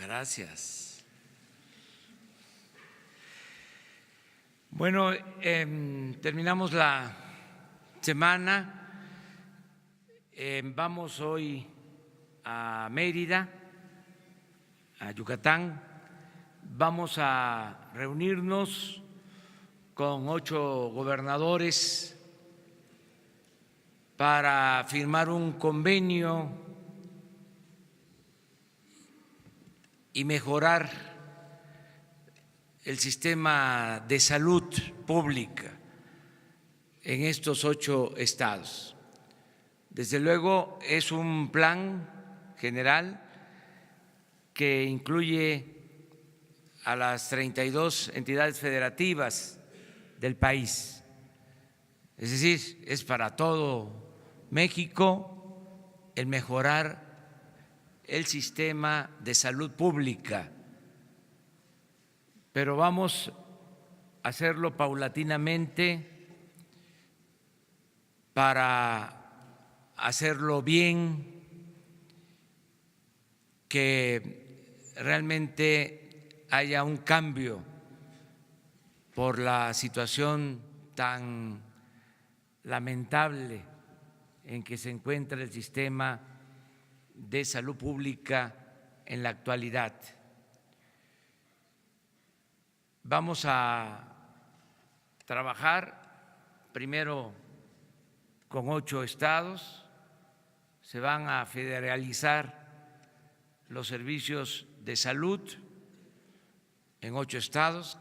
Gracias. Bueno, terminamos la semana. Vamos hoy a Mérida, a Yucatán. Vamos a reunirnos con 8 gobernadores para firmar un convenio y mejorar el sistema de salud pública en estos 8 estados. Desde luego es un plan general que incluye a las 32 entidades federativas del país, es decir, es para todo México el mejorar el sistema de salud pública, pero vamos a hacerlo paulatinamente para hacerlo bien, que realmente haya un cambio por la situación tan lamentable en que se encuentra el sistema de salud pública en la actualidad. Vamos a trabajar primero con 8 estados, se van a federalizar los servicios de salud en 8 estados,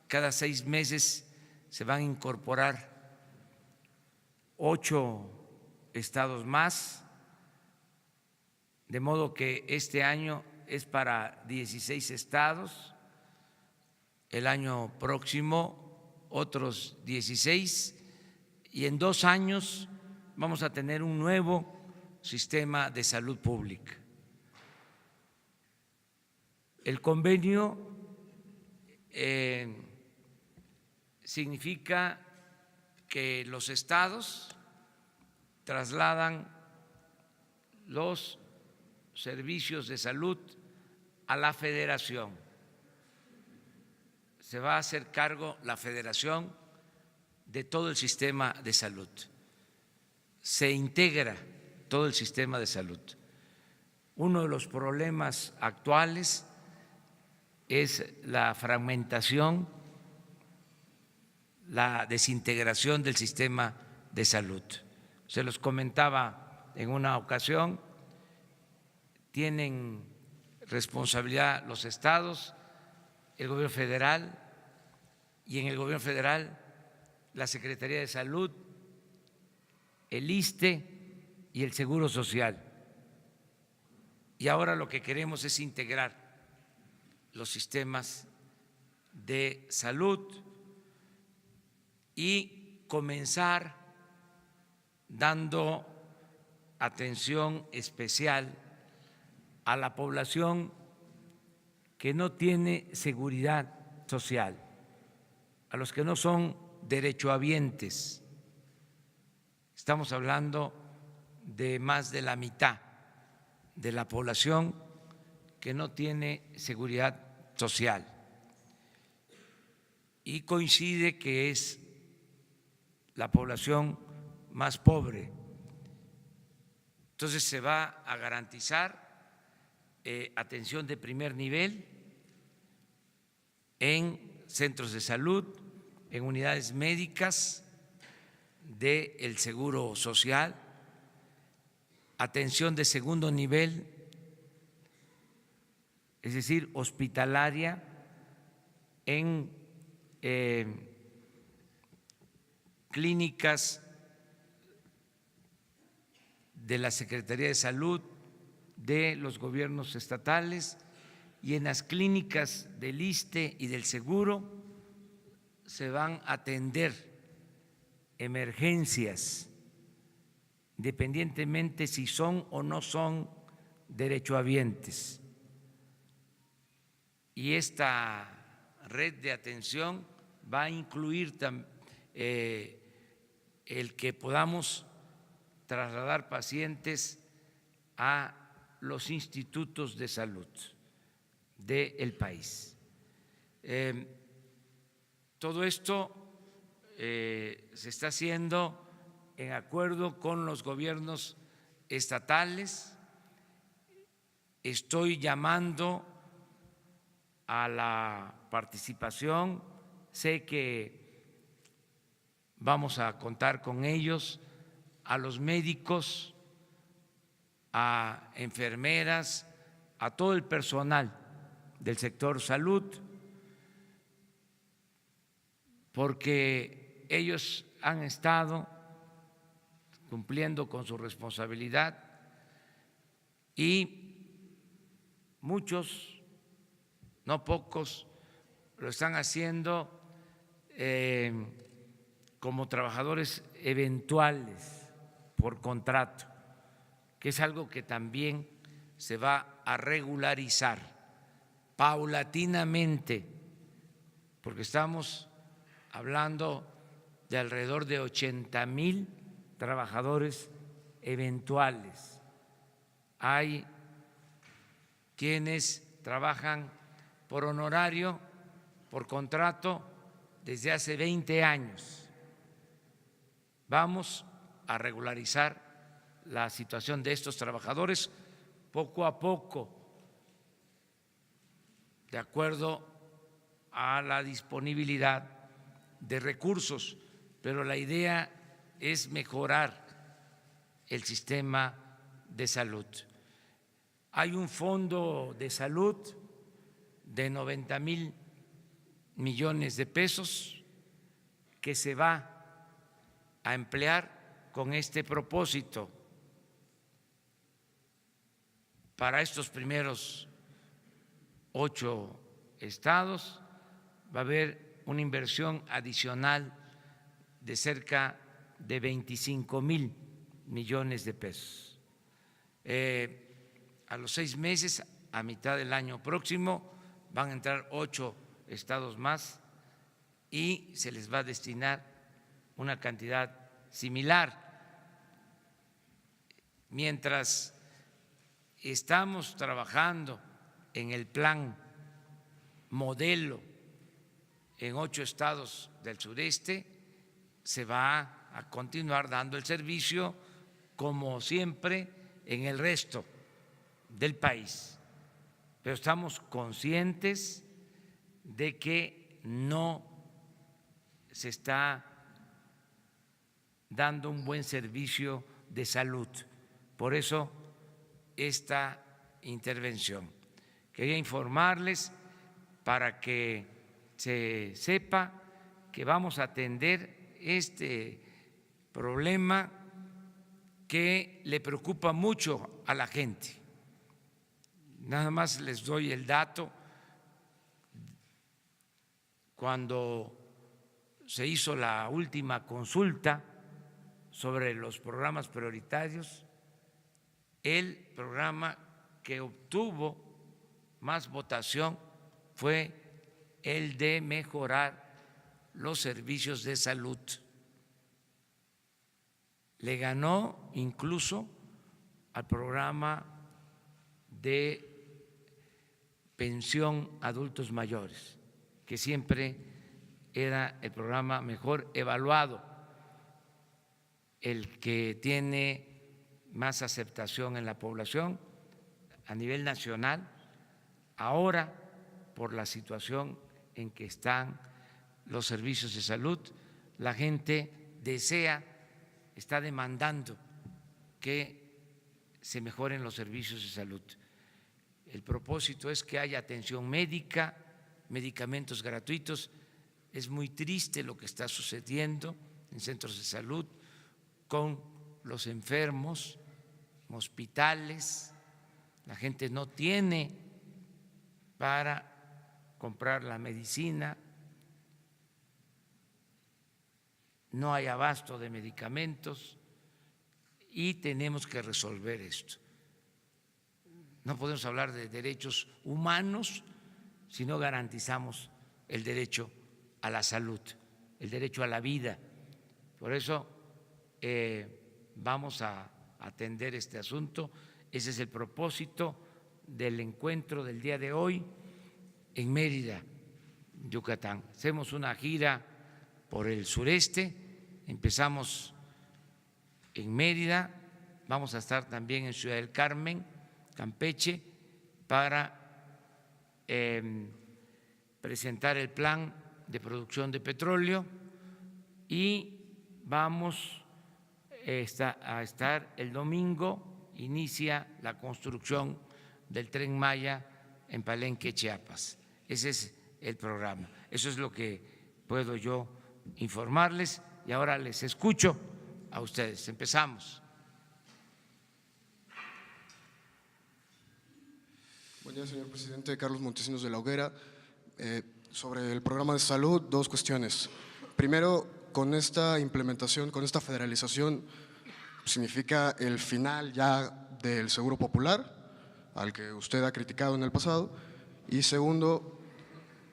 cada 6 meses se van a incorporar 8 estados más, de modo que este año es para 16 estados, el año próximo otros 16, y en 2 años vamos a tener un nuevo sistema de salud pública. El convenio significa que los estados trasladan los servicios de salud a la federación. Se va a hacer cargo la federación de todo el sistema de salud. Se integra todo el sistema de salud. Uno de los problemas actuales es la fragmentación, la desintegración del sistema de salud. Se los comentaba en una ocasión, tienen responsabilidad los estados, el gobierno federal, y en el gobierno federal la Secretaría de Salud, el ISSSTE y el Seguro Social. Y ahora lo que queremos es integrar los sistemas de salud y comenzar dando atención especial a la población que no tiene seguridad social, a los que no son derechohabientes. Estamos hablando de más de la mitad de la población que no tiene seguridad social, y coincide que es la población más pobre. Entonces se va a garantizar atención de primer nivel en centros de salud, en unidades médicas del Seguro Social, atención de segundo nivel, es decir, hospitalaria, en clínicas de la Secretaría de Salud, de los gobiernos estatales, y en las clínicas del ISSSTE y del Seguro se van a atender emergencias, independientemente si son o no son derechohabientes. Y esta red de atención va a incluir el que podamos trasladar pacientes a los institutos de salud, del país. Todo esto se está haciendo en acuerdo con los gobiernos estatales. Estoy llamando a la participación, sé que vamos a contar con ellos, a los médicos, a enfermeras, a todo el personal del sector salud, porque ellos han estado cumpliendo con su responsabilidad y muchos, no pocos, lo están haciendo como trabajadores eventuales por contrato, que es algo que también se va a regularizar paulatinamente, porque estamos hablando de alrededor de 80,000 trabajadores eventuales. Hay quienes trabajan por honorario, por contrato, desde hace 20 años. Vamos a regularizar la situación de estos trabajadores poco a poco, de acuerdo a la disponibilidad de recursos, pero la idea es mejorar el sistema de salud. Hay un fondo de salud de 90,000 millones de pesos que se va a emplear con este propósito. Para estos primeros 8 estados va a haber una inversión adicional de cerca de 25,000 millones de pesos. A los 6 meses, a mitad del año próximo, van a entrar 8 estados más y se les va a destinar una cantidad similar. Mientras estamos trabajando en el plan modelo en 8 estados del sureste, se va a continuar dando el servicio como siempre en el resto del país, pero estamos conscientes de que no se está dando un buen servicio de salud. Por eso esta intervención. Quería informarles para que se sepa que vamos a atender este problema que le preocupa mucho a la gente. Nada más les doy el dato. Cuando se hizo la última consulta sobre los programas prioritarios, el programa que obtuvo más votación fue el de mejorar los servicios de salud. Le ganó incluso al programa de pensión a adultos mayores, que siempre era el programa mejor evaluado, el que tiene más aceptación en la población a nivel nacional. Ahora, por la situación en que están los servicios de salud, la gente desea, está demandando que se mejoren los servicios de salud. El propósito es que haya atención médica, medicamentos gratuitos. Es muy triste lo que está sucediendo en centros de salud con los enfermos, en hospitales. La gente no tiene para comprar la medicina, no hay abasto de medicamentos y tenemos que resolver esto. No podemos hablar de derechos humanos si no garantizamos el derecho a la salud, el derecho a la vida. Por eso vamos a atender este asunto. Ese es el propósito del encuentro del día de hoy. en Mérida, Yucatán. Hacemos una gira por el sureste, empezamos en Mérida, vamos a estar también en Ciudad del Carmen, Campeche, para presentar el plan de producción de petróleo y vamos a estar el domingo, inicia la construcción del Tren Maya en Palenque, Chiapas. Ese es el programa. Eso es lo que puedo yo informarles y ahora les escucho a ustedes. Empezamos. Buen día, señor presidente. Carlos Montesinos de la Hoguera. Sobre el programa de salud, dos cuestiones. Primero, con esta implementación, con esta federalización, ¿significa el final ya del Seguro Popular, al que usted ha criticado en el pasado? Y segundo,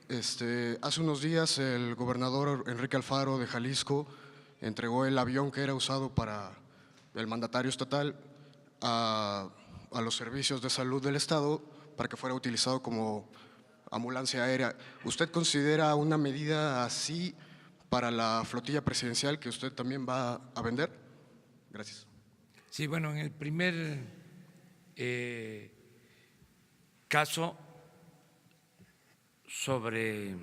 hace unos días el gobernador Enrique Alfaro de Jalisco entregó el avión que era usado para el mandatario estatal a los servicios de salud del Estado para que fuera utilizado como ambulancia aérea. ¿Usted considera una medida así para la flotilla presidencial que usted también va a vender? Gracias. Sí, bueno, en el primer caso sobre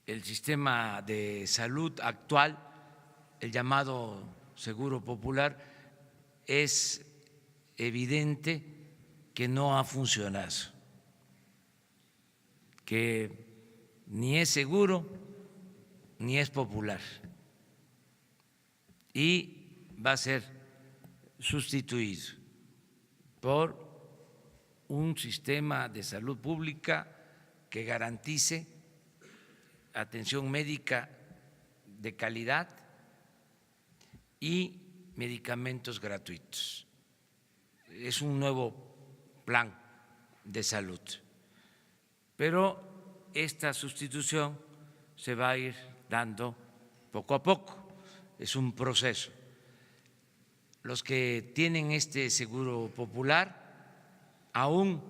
el sistema de salud actual, el llamado Seguro Popular, es evidente que no ha funcionado, que ni es seguro ni es popular y va a ser sustituido por un sistema de salud pública que garantice atención médica de calidad y medicamentos gratuitos. Es un nuevo plan de salud, pero esta sustitución se va a ir dando poco a poco, es un proceso. Los que tienen este seguro popular, aún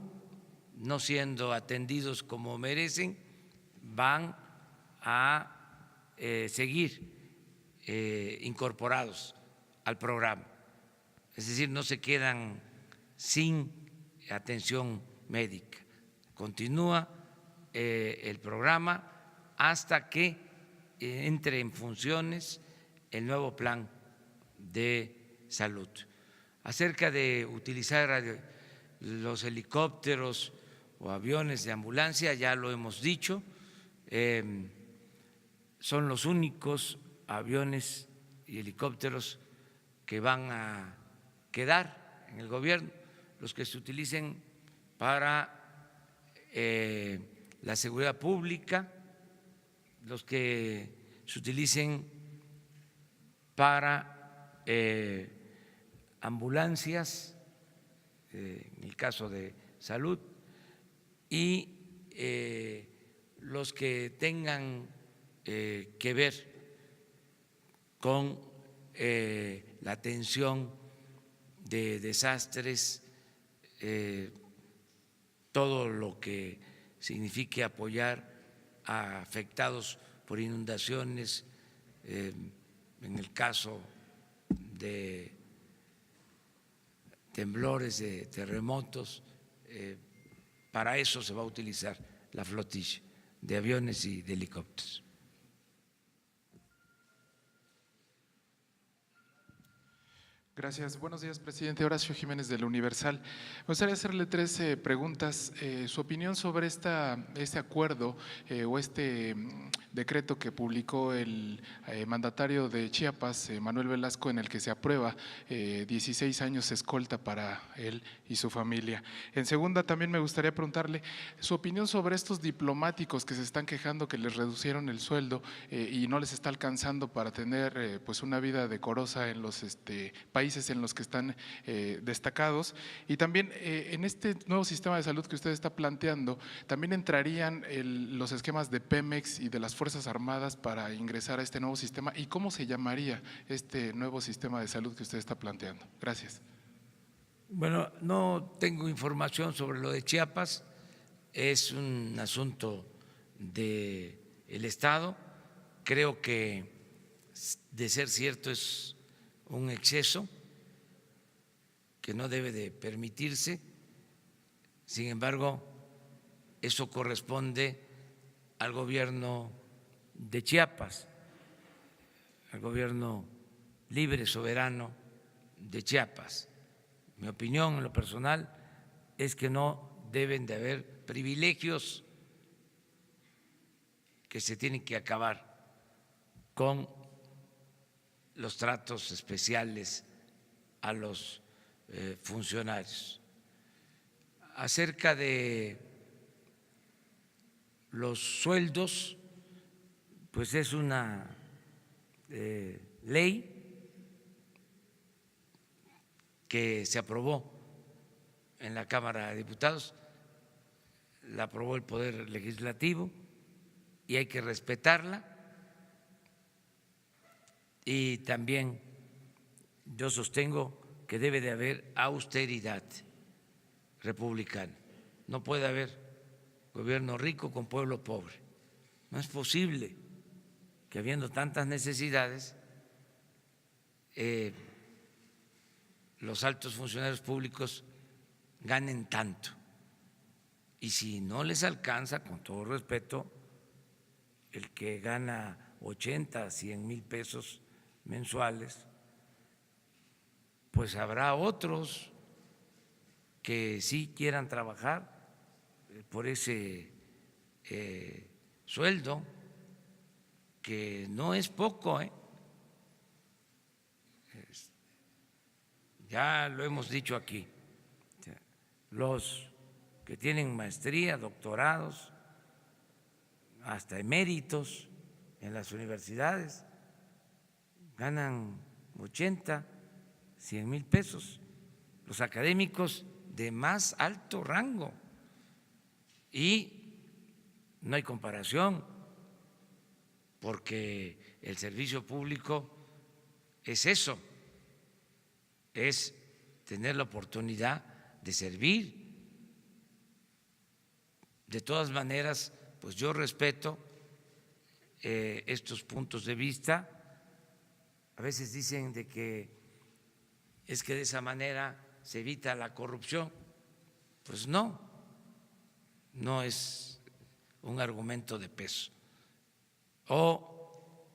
no siendo atendidos como merecen, van a seguir incorporados al programa, es decir, no se quedan sin atención médica. Continúa el programa hasta que entre en funciones el nuevo plan de salud. Acerca de utilizar los helicópteros o aviones de ambulancia, ya lo hemos dicho, son los únicos aviones y helicópteros que van a quedar en el gobierno, los que se utilicen para la seguridad pública, los que se utilicen para ambulancias, en el caso de salud, y los que tengan que ver con la atención de desastres, todo lo que signifique apoyar a afectados por inundaciones, en el caso de temblores, de terremotos, para eso se va a utilizar la flotilla de aviones y de helicópteros. Gracias. Buenos días, presidente. Horacio Jiménez del Universal. Me gustaría hacerle tres preguntas. Su opinión sobre este acuerdo o este decreto que publicó el mandatario de Chiapas, Manuel Velasco, en el que se aprueba 16 años escolta para él y su familia. En segunda, también me gustaría preguntarle su opinión sobre estos diplomáticos que se están quejando que les reducieron el sueldo y no les está alcanzando para tener pues una vida decorosa en los países en los que están destacados. Y también en este nuevo sistema de salud que usted está planteando, también entrarían los esquemas de Pemex y de las Fuerzas Armadas para ingresar a este nuevo sistema. ¿Y cómo se llamaría este nuevo sistema de salud que usted está planteando? Gracias. Bueno, no tengo información sobre lo de Chiapas, es un asunto del Estado. Creo que, de ser cierto, es un exceso que no debe de permitirse. Sin embargo, eso corresponde al gobierno de Chiapas, al gobierno libre, soberano de Chiapas. Mi opinión en lo personal es que no deben de haber privilegios, que se tienen que acabar con los tratos especiales a los funcionarios. Acerca de los sueldos, pues es una ley que se aprobó en la Cámara de Diputados, la aprobó el Poder Legislativo y hay que respetarla. Y también yo sostengo que debe de haber austeridad republicana. No puede haber gobierno rico con pueblo pobre. No es posible que, habiendo tantas necesidades, los altos funcionarios públicos ganen tanto. Y si no les alcanza, con todo respeto, el que gana 80, 100 mil pesos mensuales, pues habrá otros que sí quieran trabajar por ese sueldo, que no es poco, ya lo hemos dicho aquí. Los que tienen maestría, doctorados, hasta eméritos en las universidades, ganan 80, 100 mil pesos. Los académicos de más alto rango. Y no hay comparación, porque el servicio público es eso, es tener la oportunidad de servir. De todas maneras, pues yo respeto estos puntos de vista. A veces dicen de que es que de esa manera se evita la corrupción. Pues no, no es un argumento de peso. O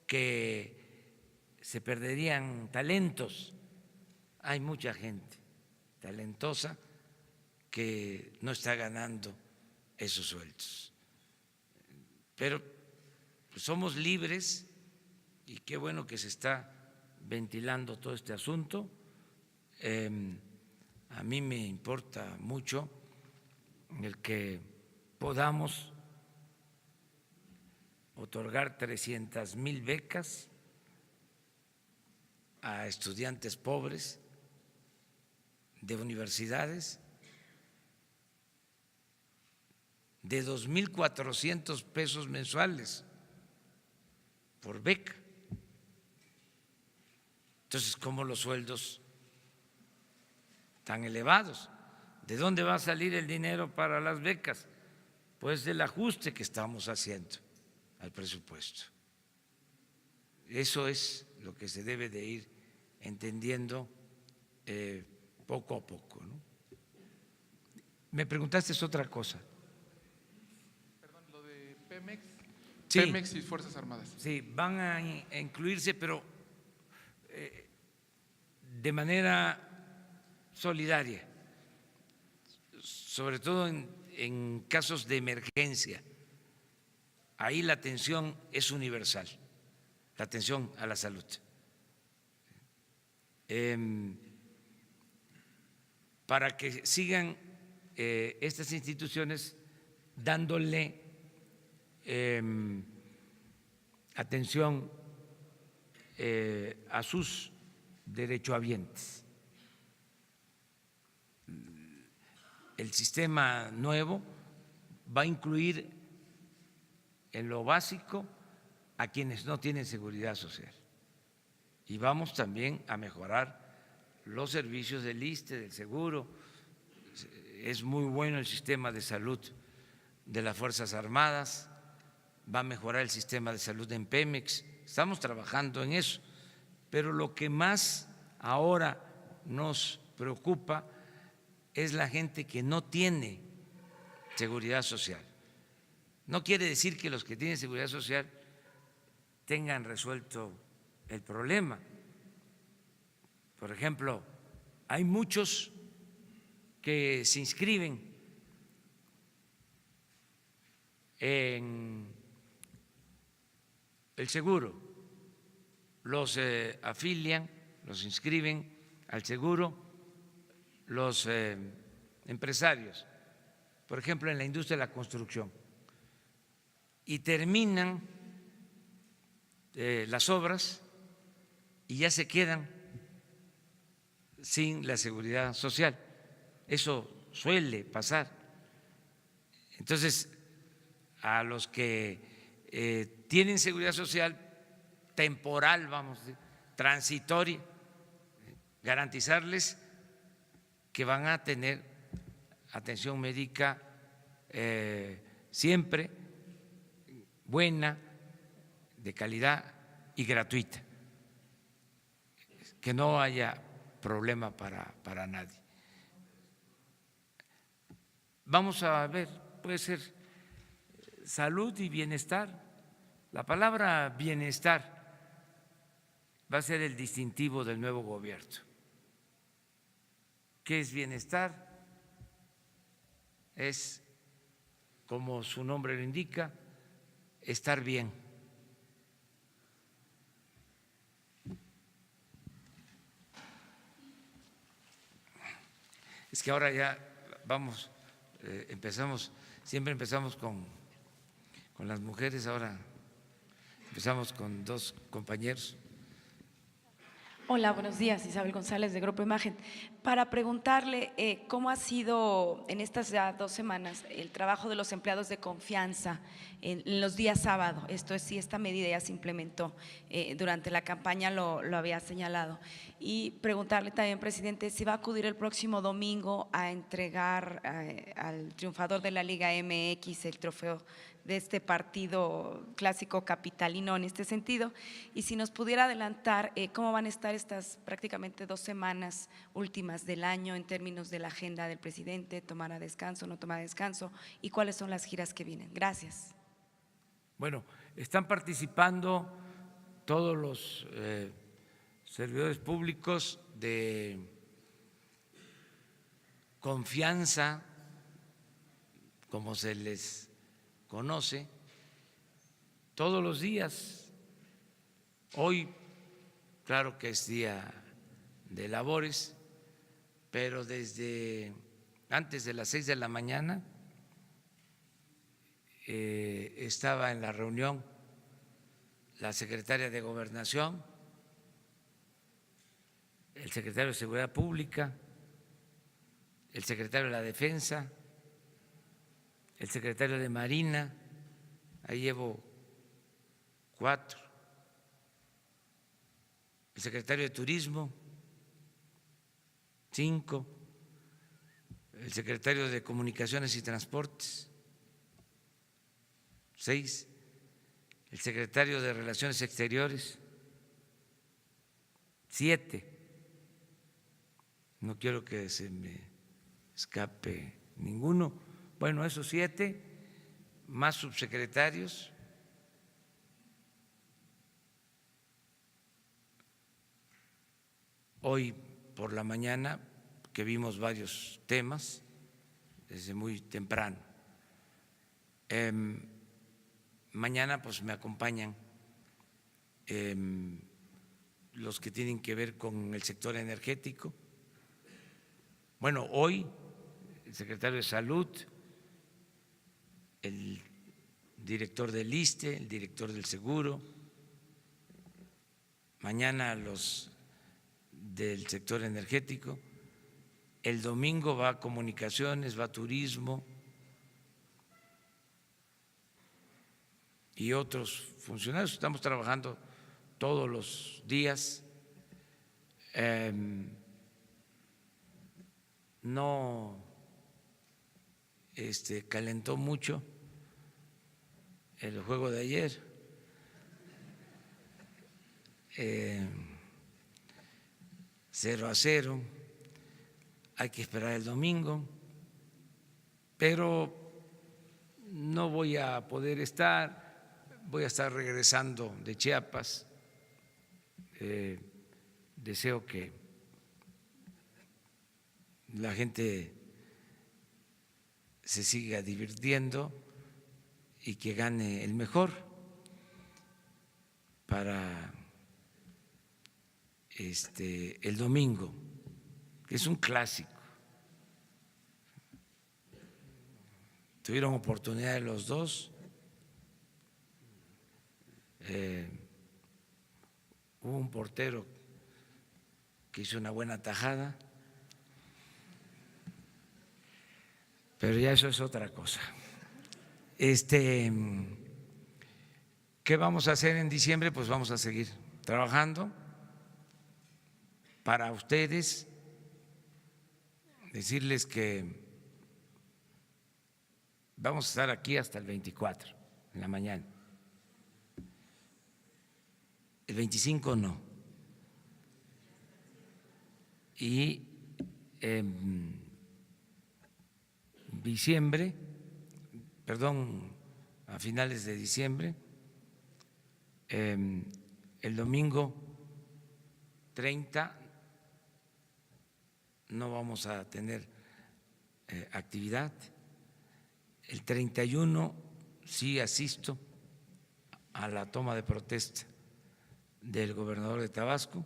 que se perderían talentos. Hay mucha gente talentosa que no está ganando esos sueldos. Pero pues somos libres, y qué bueno que se está ventilando todo este asunto. A mí me importa mucho el que podamos otorgar 300,000 becas a estudiantes pobres de universidades, de 2,400 pesos mensuales por beca. Entonces, ¿cómo los sueldos tan elevados? ¿De dónde va a salir el dinero para las becas? Pues del ajuste que estamos haciendo al presupuesto. Eso es lo que se debe de ir entendiendo poco a poco, ¿no? Me preguntaste otra cosa. Perdón, lo de Pemex. Sí. Pemex y Fuerzas Armadas. Sí, van a incluirse, pero de manera solidaria, sobre todo en casos de emergencia. Ahí la atención es universal, la atención a la salud. Para que sigan estas instituciones dándole atención a sus derechohabientes. El sistema nuevo va a incluir en lo básico a quienes no tienen seguridad social, y vamos también a mejorar los servicios del ISSSTE, del seguro. Es muy bueno el sistema de salud de las Fuerzas Armadas, va a mejorar el sistema de salud en Pemex. Estamos trabajando en eso, pero lo que más ahora nos preocupa es la gente que no tiene seguridad social. No quiere decir que los que tienen seguridad social tengan resuelto el problema. Por ejemplo, hay muchos que se inscriben en el seguro, los afilian, los inscriben al seguro los empresarios, por ejemplo, en la industria de la construcción, y terminan las obras y ya se quedan sin la seguridad social. Eso suele pasar. Entonces, a los que tienen seguridad social temporal, vamos a decir, transitoria, garantizarles que van a tener atención médica siempre buena, de calidad y gratuita, que no haya problema para nadie. Vamos a ver, puede ser salud y bienestar. La palabra bienestar va a ser el distintivo del nuevo gobierno. ¿Qué es bienestar? Es, como su nombre lo indica, estar bien. Es que ahora ya vamos, siempre empezamos con las mujeres, ahora empezamos con dos compañeros. Hola, buenos días, Isabel González de Grupo Imagen. Para preguntarle cómo ha sido en estas ya 2 semanas el trabajo de los empleados de confianza en los días sábado. Esto es, si esta medida ya se implementó durante la campaña, lo había señalado. Y preguntarle también, presidente, si va a acudir el próximo domingo a entregar al triunfador de la Liga MX el trofeo de este partido clásico capitalino en este sentido, y si nos pudiera adelantar cómo van a estar estas prácticamente 2 semanas últimas del año en términos de la agenda del presidente, tomará descanso, no tomará descanso, y cuáles son las giras que vienen. Gracias. Bueno, están participando todos los servidores públicos de confianza, como se les conoce, todos los días. Hoy, claro que es día de labores, pero desde antes de las 6 de la mañana estaba en la reunión la secretaria de Gobernación, el secretario de Seguridad Pública, el secretario de la Defensa, el secretario de Marina, ahí llevo 4, el secretario de Turismo, 5, el secretario de Comunicaciones y Transportes, 6, el secretario de Relaciones Exteriores, 7, no quiero que se me escape ninguno. Bueno, esos 7, más subsecretarios, hoy por la mañana, que vimos varios temas desde muy temprano. Mañana pues me acompañan los que tienen que ver con el sector energético. Bueno, hoy el secretario de Salud, el director del ISSSTE, el director del Seguro, mañana los del sector energético, el domingo va a Comunicaciones, va a Turismo y otros funcionarios. Estamos trabajando todos los días. No calentó mucho el juego de ayer. 0-0, hay que esperar el domingo, pero no voy a poder estar, voy a estar regresando de Chiapas. Deseo que la gente se siga divirtiendo y que gane el mejor para el domingo, que es un clásico. Tuvieron oportunidad de los dos. Hubo un portero que hizo una buena tajada, pero ya eso es otra cosa. ¿Qué vamos a hacer en diciembre? Pues vamos a seguir trabajando para ustedes, decirles que vamos a estar aquí hasta el 24 en la mañana. El 25 no. Y en diciembre, perdón, a finales de diciembre, el domingo 30 no vamos a tener actividad. El 31 sí asisto a la toma de protesta del gobernador de Tabasco.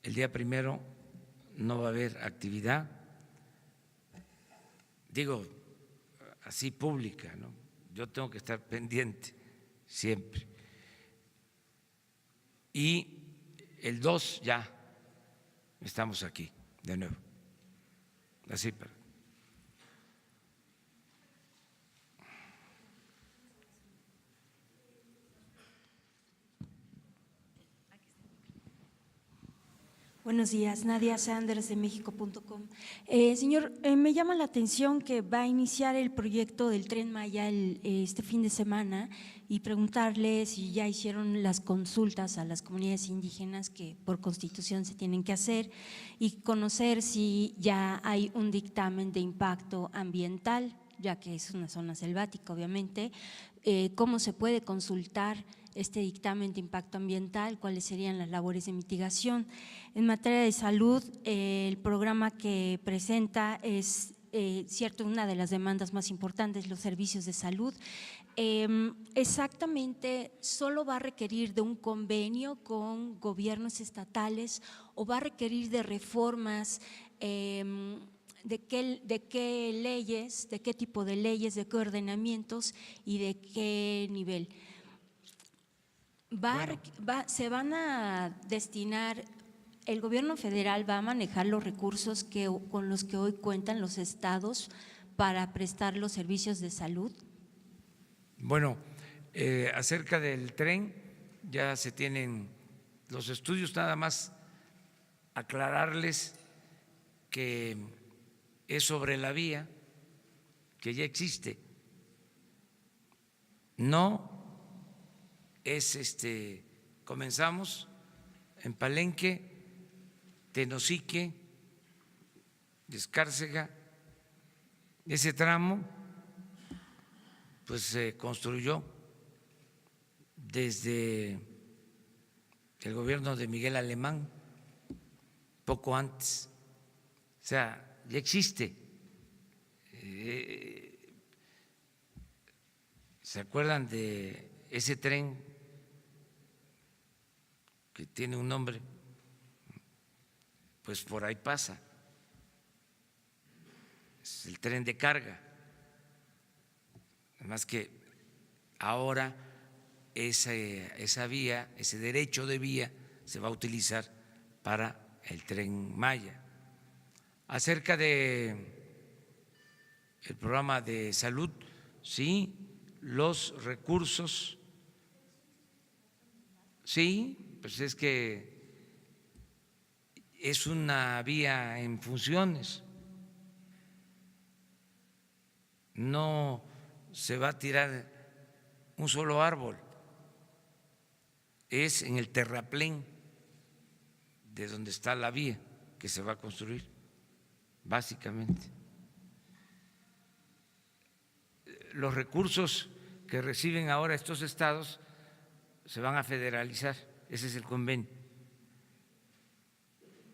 El día 1 no va a haber actividad, digo así pública, ¿no? Yo tengo que estar pendiente siempre. Y el 2 ya estamos aquí de nuevo. Así para. Buenos días, Nadia Sanders de México.com. Señor, me llama la atención que va a iniciar el proyecto del Tren Maya este fin de semana y preguntarle si ya hicieron las consultas a las comunidades indígenas que por constitución se tienen que hacer y conocer si ya hay un dictamen de impacto ambiental, ya que es una zona selvática, obviamente. ¿Cómo se puede consultar este dictamen de impacto ambiental? ¿Cuáles serían las labores de mitigación? En materia de salud, el programa que presenta es cierto, una de las demandas más importantes, los servicios de salud. Exactamente, ¿solo va a requerir de un convenio con gobiernos estatales o va a requerir de reformas? ¿De qué leyes, de qué tipo de leyes, de qué ordenamientos y de qué nivel? ¿Se van a destinar, el gobierno federal va a manejar los recursos con los que hoy cuentan los estados para prestar los servicios de salud? Bueno, acerca del tren ya se tienen los estudios, nada más aclararles que es sobre la vía que ya existe, no es comenzamos en Palenque, Tenosique, Escárcega, ese tramo pues se construyó desde el gobierno de Miguel Alemán, poco antes, o sea, ya existe. ¿Se acuerdan de ese tren que tiene un nombre? Pues por ahí pasa, es el tren de carga. Además que ahora esa vía, ese derecho de vía se va a utilizar para el Tren Maya. Acerca de el programa de salud, sí, los recursos, sí, pues es que es una vía en funciones, no se va a tirar un solo árbol, es en el terraplén de donde está la vía que se va a construir, básicamente. Los recursos que reciben ahora estos estados se van a federalizar, ese es el convenio,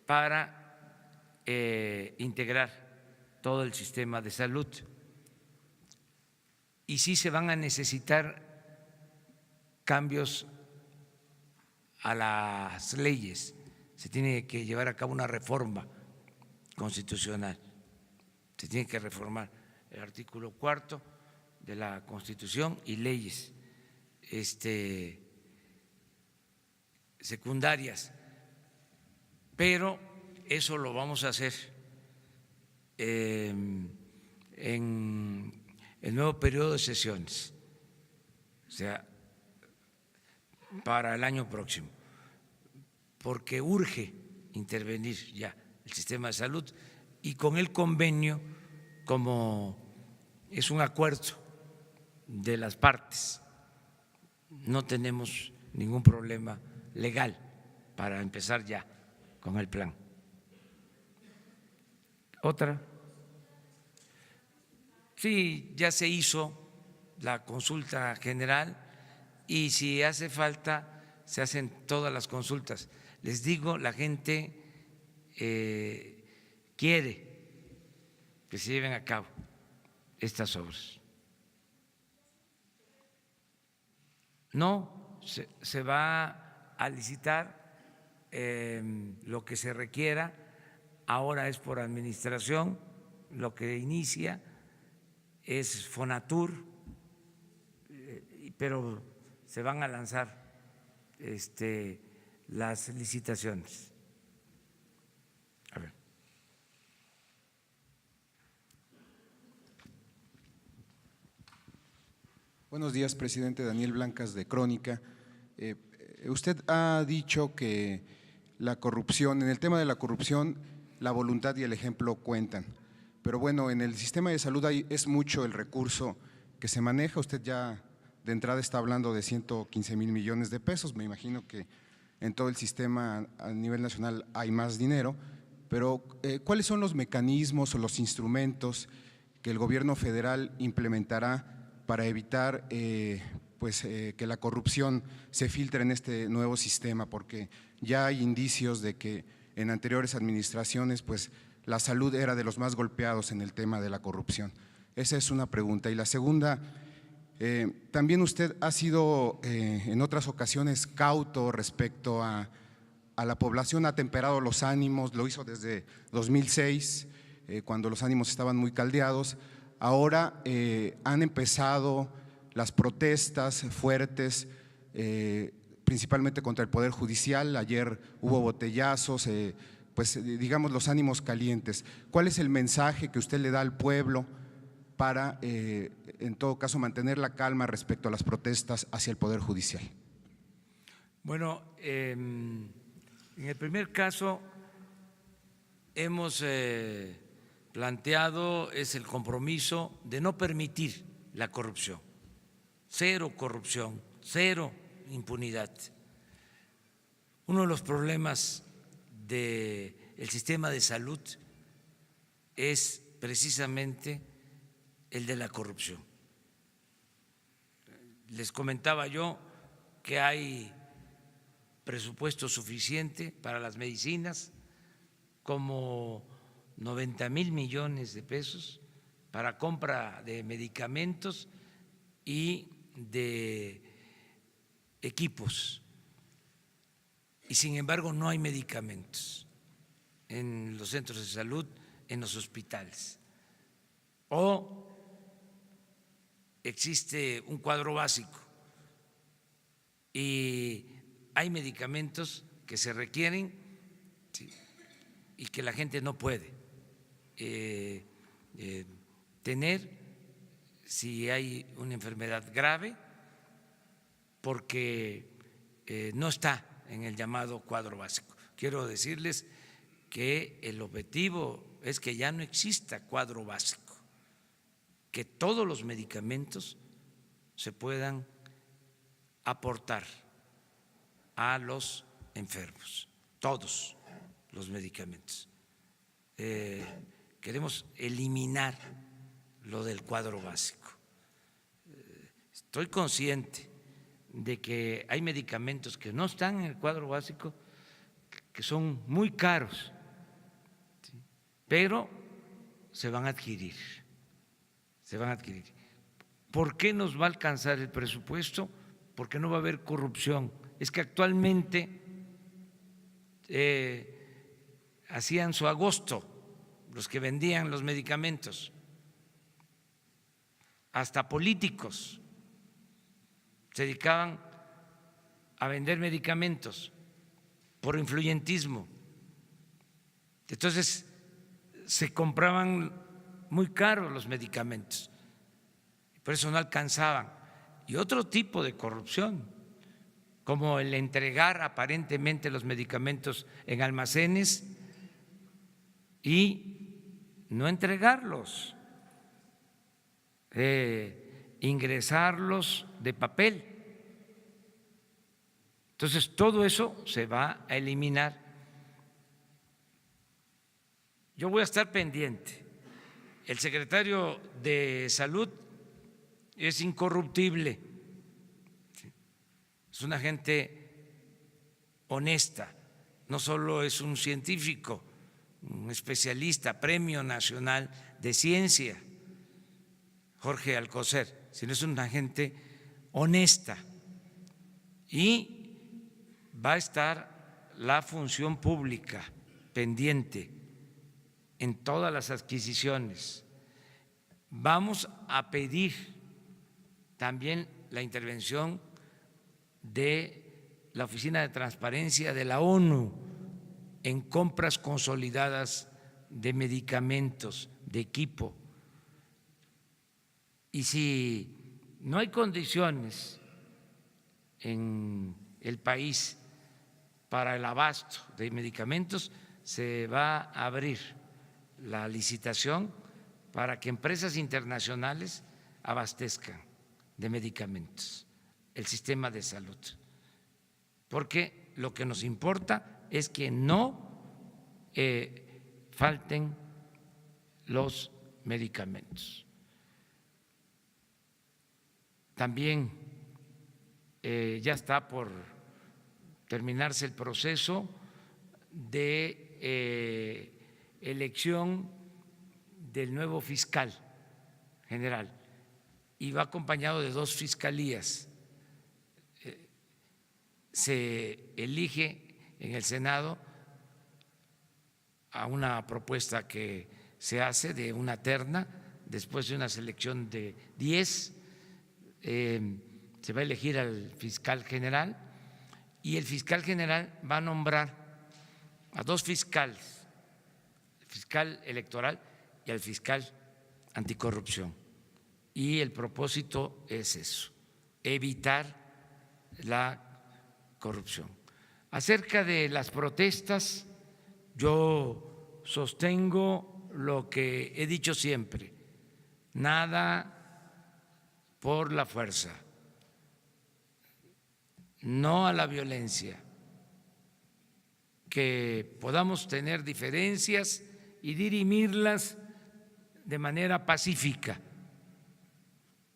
para integrar todo el sistema de salud. Y sí se van a necesitar cambios a las leyes, se tiene que llevar a cabo una reforma constitucional, se tiene que reformar el artículo 4 de la Constitución y leyes secundarias, pero eso lo vamos a hacer en el nuevo periodo de sesiones, o sea, para el año próximo, porque urge intervenir ya el sistema de salud y con el convenio, como es un acuerdo de las partes, no tenemos ningún problema legal para empezar ya con el plan. ¿Otra? Sí, ya se hizo la consulta general y si hace falta se hacen todas las consultas. Les digo, la gente quiere que se lleven a cabo estas obras. No, se va a licitar lo que se requiera, ahora es por administración, lo que inicia es Fonatur, pero se van a lanzar las licitaciones. A ver. Buenos días, presidente. Daniel Blancas, de Crónica. Usted ha dicho que la corrupción, en el tema de la corrupción, la voluntad y el ejemplo cuentan. Pero bueno, en el sistema de salud es mucho el recurso que se maneja. Usted ya de entrada está hablando de 115,000 millones de pesos. Me imagino que en todo el sistema a nivel nacional hay más dinero. Pero ¿cuáles son los mecanismos o los instrumentos que el gobierno federal implementará para evitar que la corrupción se filtre en este nuevo sistema? Porque ya hay indicios de que en anteriores administraciones pues la salud era de los más golpeados en el tema de la corrupción. Esa es una pregunta. Y la segunda, también usted ha sido en otras ocasiones cauto respecto a la población, ha temperado los ánimos, lo hizo desde 2006, cuando los ánimos estaban muy caldeados. Ahora han empezado las protestas fuertes, principalmente contra el Poder Judicial. Ayer hubo botellazos, pues digamos los ánimos calientes. ¿Cuál es el mensaje que usted le da al pueblo para, en todo caso, mantener la calma respecto a las protestas hacia el Poder Judicial? Bueno, en el primer caso hemos planteado es el compromiso de no permitir la corrupción, cero impunidad. Uno de los problemas del sistema de salud es precisamente el de la corrupción. Les comentaba yo que hay presupuesto suficiente para las medicinas, como 90,000 millones de pesos para compra de medicamentos y de equipos. Y sin embargo no hay medicamentos en los centros de salud, en los hospitales. O existe un cuadro básico y hay medicamentos que se requieren, ¿sí?, y que la gente no puede tener si hay una enfermedad grave porque no está en el llamado cuadro básico. Quiero decirles que el objetivo es que ya no exista cuadro básico, que todos los medicamentos se puedan aportar a los enfermos, todos los medicamentos. Queremos eliminar lo del cuadro básico. Estoy consciente de que hay medicamentos que no están en el cuadro básico, que son muy caros, ¿sí?, pero se van a adquirir, se van a adquirir. ¿Por qué nos va a alcanzar el presupuesto? Porque no va a haber corrupción. Es que actualmente hacían su agosto los que vendían los medicamentos, hasta políticos se dedicaban a vender medicamentos por influyentismo. Entonces se compraban muy caros los medicamentos, por eso no alcanzaban. Y otro tipo de corrupción, como el entregar aparentemente los medicamentos en almacenes y no entregarlos, ingresarlos de papel. Entonces, todo eso se va a eliminar. Yo voy a estar pendiente. El secretario de Salud es incorruptible, es una gente honesta, no solo es un científico, un especialista, Premio Nacional de Ciencia, Jorge Alcocer, sino es una gente honesta. Y va a estar la función pública pendiente en todas las adquisiciones. Vamos a pedir también la intervención de la Oficina de Transparencia de la ONU en compras consolidadas de medicamentos, de equipo. Y si no hay condiciones en el país para el abasto de medicamentos, se va a abrir la licitación para que empresas internacionales abastezcan de medicamentos el sistema de salud, porque lo que nos importa es que no falten los medicamentos. También ya está por terminarse el proceso de elección del nuevo fiscal general y va acompañado de 2 fiscalías. Se elige en el Senado a una propuesta que se hace de una terna después de una selección de 10. Se va a elegir al fiscal general y el fiscal general va a nombrar a 2 fiscales, el fiscal electoral y al fiscal anticorrupción. Y el propósito es eso, evitar la corrupción. Acerca de las protestas, yo sostengo lo que he dicho siempre: nada por la fuerza, no a la violencia, que podamos tener diferencias y dirimirlas de manera pacífica,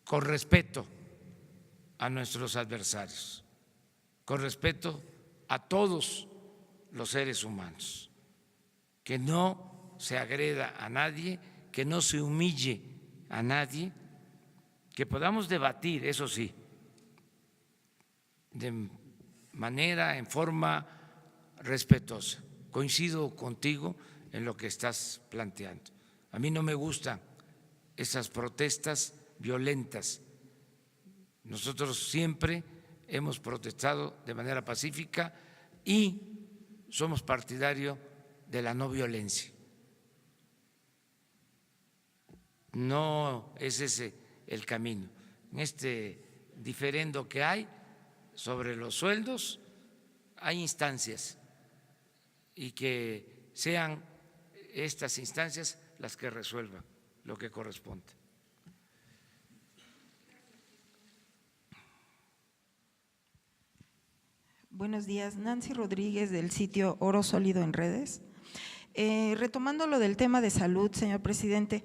con respeto a nuestros adversarios, con respeto a todos los seres humanos, que no se agreda a nadie, que no se humille a nadie, que podamos debatir, eso sí, de manera, en forma respetuosa. Coincido contigo en lo que estás planteando. A mí no me gustan esas protestas violentas. Nosotros siempre hemos protestado de manera pacífica y somos partidarios de la no violencia. No es ese el camino. En este diferendo que hay sobre los sueldos, hay instancias y que sean estas instancias las que resuelvan lo que corresponde. Buenos días, Nancy Rodríguez del sitio Oro Sólido en Redes. Retomando lo del tema de salud, señor presidente,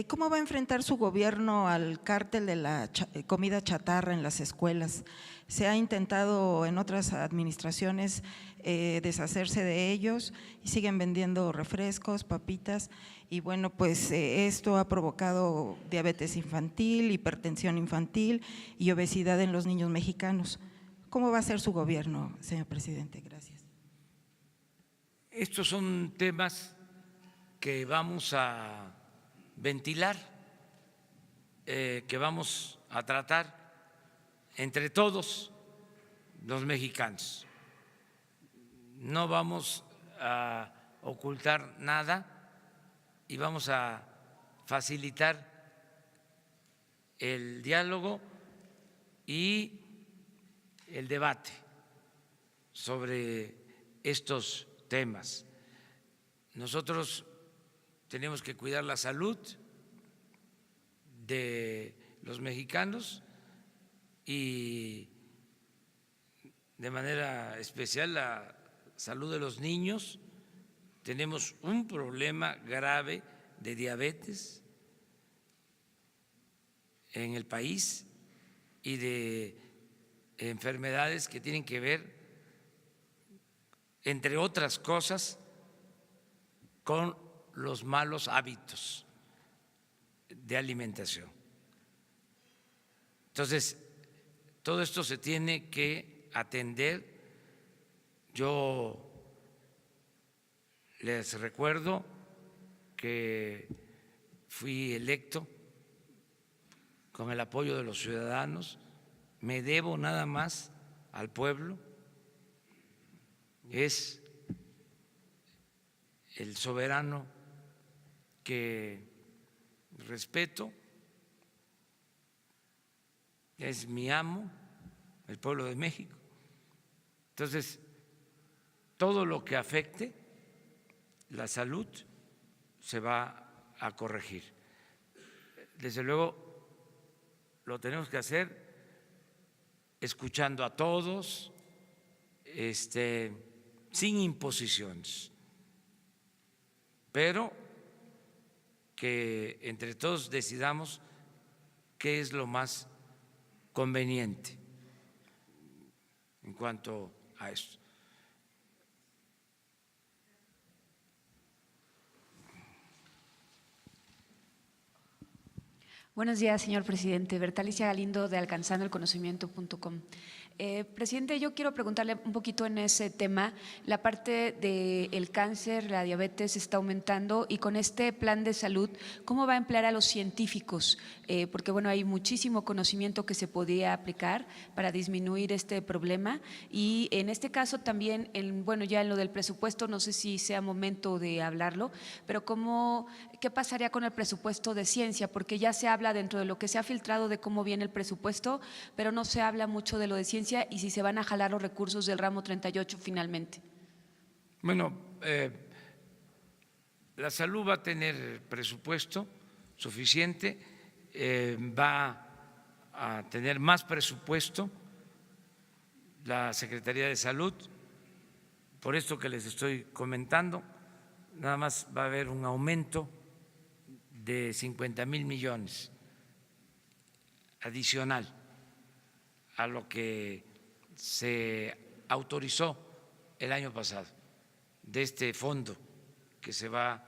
¿cómo va a enfrentar su gobierno al cártel de la comida chatarra en las escuelas? Se ha intentado en otras administraciones deshacerse de ellos y siguen vendiendo refrescos, papitas y bueno, pues esto ha provocado diabetes infantil, hipertensión infantil y obesidad en los niños mexicanos. ¿Cómo va a ser su gobierno, señor presidente? Gracias. Estos son temas que vamos a ventilar, que vamos a tratar entre todos los mexicanos. No vamos a ocultar nada y vamos a facilitar el diálogo y el debate sobre estos temas. Nosotros tenemos que cuidar la salud de los mexicanos y de manera especial la salud de los niños. Tenemos un problema grave de diabetes en el país y de enfermedades que tienen que ver, entre otras cosas, con los malos hábitos de alimentación. Entonces, todo esto se tiene que atender. Yo les recuerdo que fui electo con el apoyo de los ciudadanos. Me debo nada más al pueblo, es el soberano que respeto, es mi amo, el pueblo de México. Entonces, todo lo que afecte la salud se va a corregir. Desde luego, lo tenemos que hacer escuchando a todos, sin imposiciones, pero que entre todos decidamos qué es lo más conveniente en cuanto a esto. Buenos días, señor presidente. Bertalicia Galindo, de alcanzandoelconocimiento.com. Presidente, yo quiero preguntarle un poquito en ese tema. La parte del cáncer, la diabetes está aumentando y con este plan de salud, ¿cómo va a emplear a los científicos? Porque bueno, hay muchísimo conocimiento que se podría aplicar para disminuir este problema y en este caso también, bueno, ya en lo del presupuesto, no sé si sea momento de hablarlo, pero ¿qué pasaría con el presupuesto de ciencia? Porque ya se habla dentro de lo que se ha filtrado de cómo viene el presupuesto, pero no se habla mucho de lo de ciencia y si se van a jalar los recursos del ramo 38 finalmente. Bueno, la salud va a tener presupuesto suficiente, va a tener más presupuesto la Secretaría de Salud, por esto que les estoy comentando, nada más va a haber un aumento de 50,000 millones adicional a lo que se autorizó el año pasado de este fondo que se va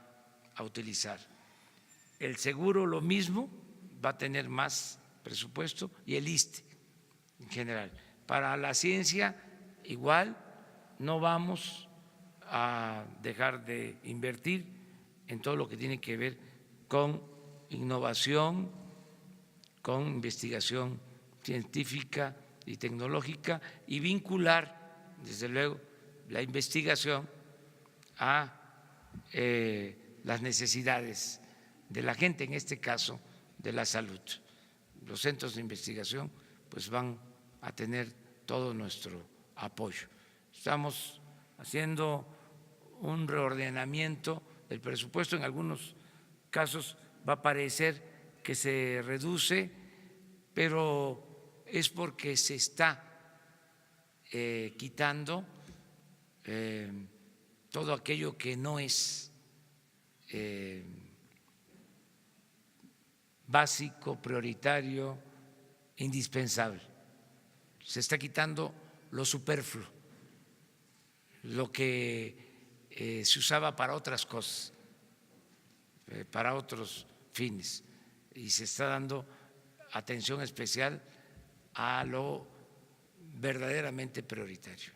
a utilizar. El seguro lo mismo, va a tener más presupuesto y el ISSSTE en general. Para la ciencia igual, no vamos a dejar de invertir en todo lo que tiene que ver con innovación, con investigación científica y tecnológica y vincular, desde luego, la investigación a las necesidades de la gente, en este caso de la salud. Los centros de investigación pues van a tener todo nuestro apoyo. Estamos haciendo un reordenamiento del presupuesto, en algunos casos va a parecer que se reduce, pero es porque se está quitando todo aquello que no es básico, prioritario, indispensable. Se está quitando lo superfluo, lo que se usaba para otras cosas, para otros fines, y se está dando atención especial a lo verdaderamente prioritario.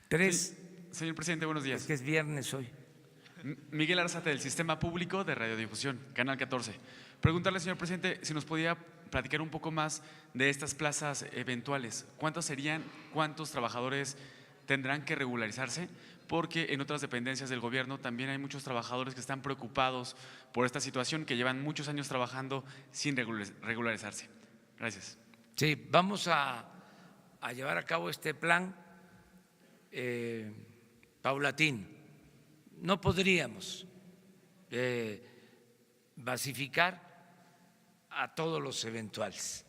Tres. Señor presidente, buenos días. Es que es viernes hoy. Miguel Arzate, del Sistema Público de Radiodifusión, Canal 14. Preguntarle, señor presidente, si nos podía platicar un poco más de estas plazas eventuales. ¿Cuántas serían? ¿Cuántos trabajadores tendrán que regularizarse? Porque en otras dependencias del gobierno también hay muchos trabajadores que están preocupados por esta situación, que llevan muchos años trabajando sin regularizarse. Gracias. Sí, vamos a llevar a cabo este plan paulatino. No podríamos basificar a todos los eventuales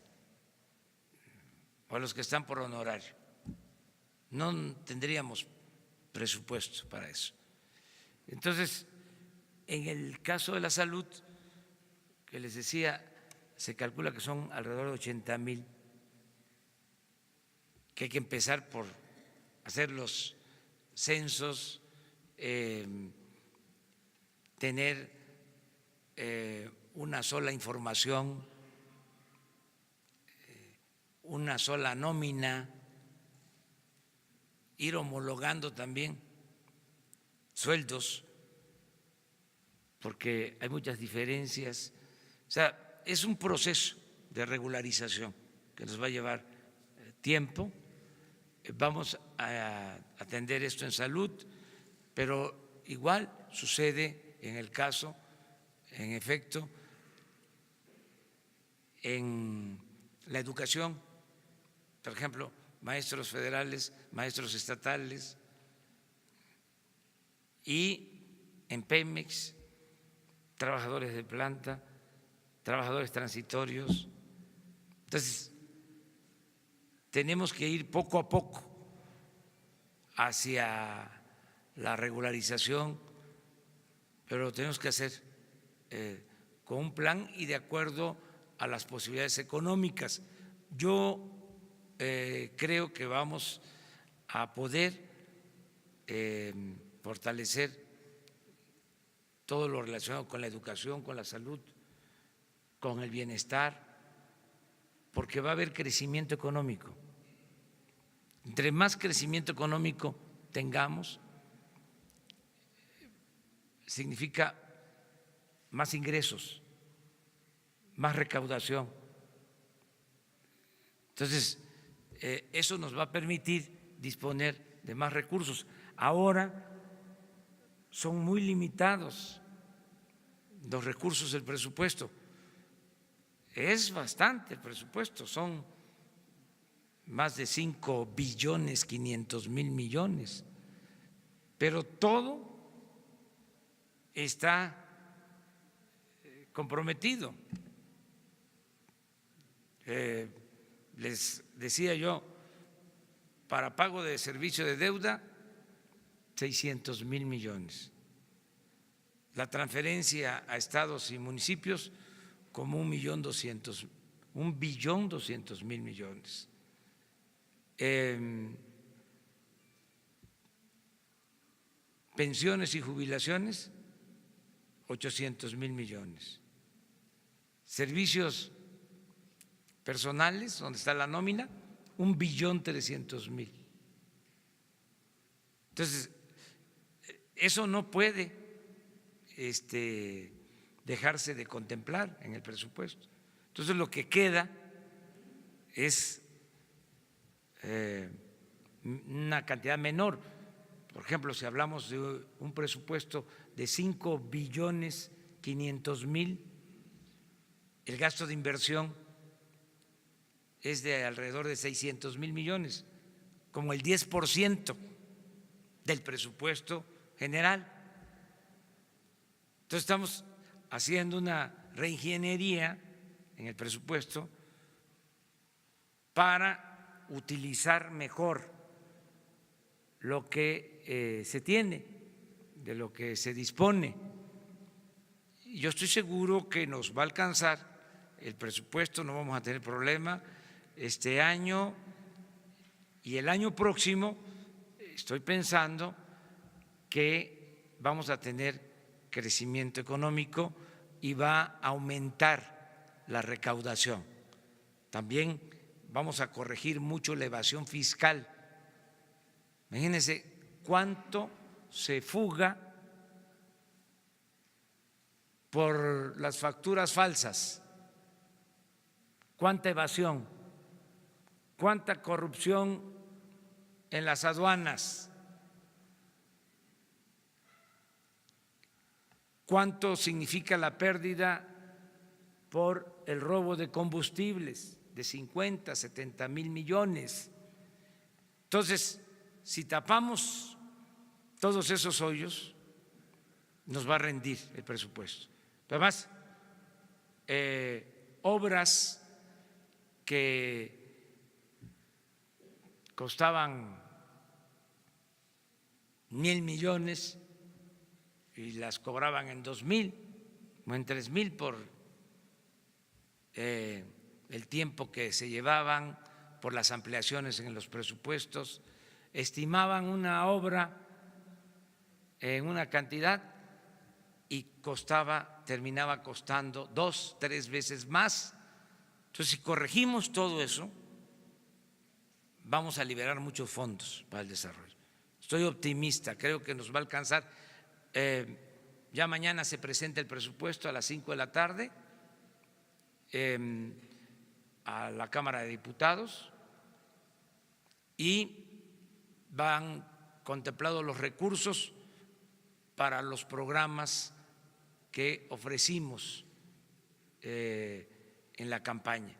o a los que están por honorario. No tendríamos presupuesto para eso. Entonces, en el caso de la salud, que les decía, se calcula que son alrededor de 80,000, que hay que empezar por hacer los censos, tener una sola información, una sola nómina, ir homologando también sueldos, porque hay muchas diferencias. O sea, es un proceso de regularización que nos va a llevar tiempo. Vamos a atender esto en salud, pero igual sucede en el caso, en efecto, en la educación, por ejemplo, maestros federales, maestros estatales, y en Pemex, trabajadores de planta, trabajadores transitorios. Entonces, tenemos que ir poco a poco hacia la regularización, pero lo tenemos que hacer con un plan y de acuerdo a las posibilidades económicas. Yo creo que vamos a poder fortalecer todo lo relacionado con la educación, con la salud, con el bienestar, porque va a haber crecimiento económico. Entre más crecimiento económico tengamos, significa más ingresos, más recaudación. Entonces, eso nos va a permitir disponer de más recursos. Ahora son muy limitados los recursos del presupuesto. Es bastante el presupuesto, son más de 5.500.000.000.000, pero todo está comprometido. Les decía yo, para pago de servicio de deuda, 600,000 millones. La transferencia a estados y municipios, como 1.200.000 millones. Pensiones y jubilaciones, 800,000 millones. Servicios personales, donde está la nómina, 1.300.000. Entonces, eso no puede dejarse de contemplar en el presupuesto. Entonces, lo que queda es una cantidad menor. Por ejemplo, si hablamos de un presupuesto de 5.500.000.000, el gasto de inversión es de alrededor de 600,000 millones, como el 10% del presupuesto general. Entonces estamos haciendo una reingeniería en el presupuesto para utilizar mejor lo que se tiene, de lo que se dispone. Yo estoy seguro que nos va a alcanzar el presupuesto, no vamos a tener problema este año y el año próximo. Estoy pensando que vamos a tener crecimiento económico y va a aumentar la recaudación. También vamos a corregir mucho la evasión fiscal. Imagínense cuánto se fuga por las facturas falsas, cuánta evasión, cuánta corrupción en las aduanas, cuánto significa la pérdida por el robo de combustibles de 50, 70 mil millones. Entonces, si tapamos todos esos hoyos, nos va a rendir el presupuesto. Además, obras que costaban 1,000 millones y las cobraban en 2,000 o en 3,000 por el tiempo que se llevaban, por las ampliaciones en los presupuestos, estimaban una obra en una cantidad y terminaba costando 2, 3 veces más. Entonces, si corregimos todo eso, vamos a liberar muchos fondos para el desarrollo. Estoy optimista, creo que nos va a alcanzar. Ya mañana se presenta el presupuesto a las 5 de la tarde a la Cámara de Diputados y van contemplados los recursos para los programas que ofrecimos en la campaña.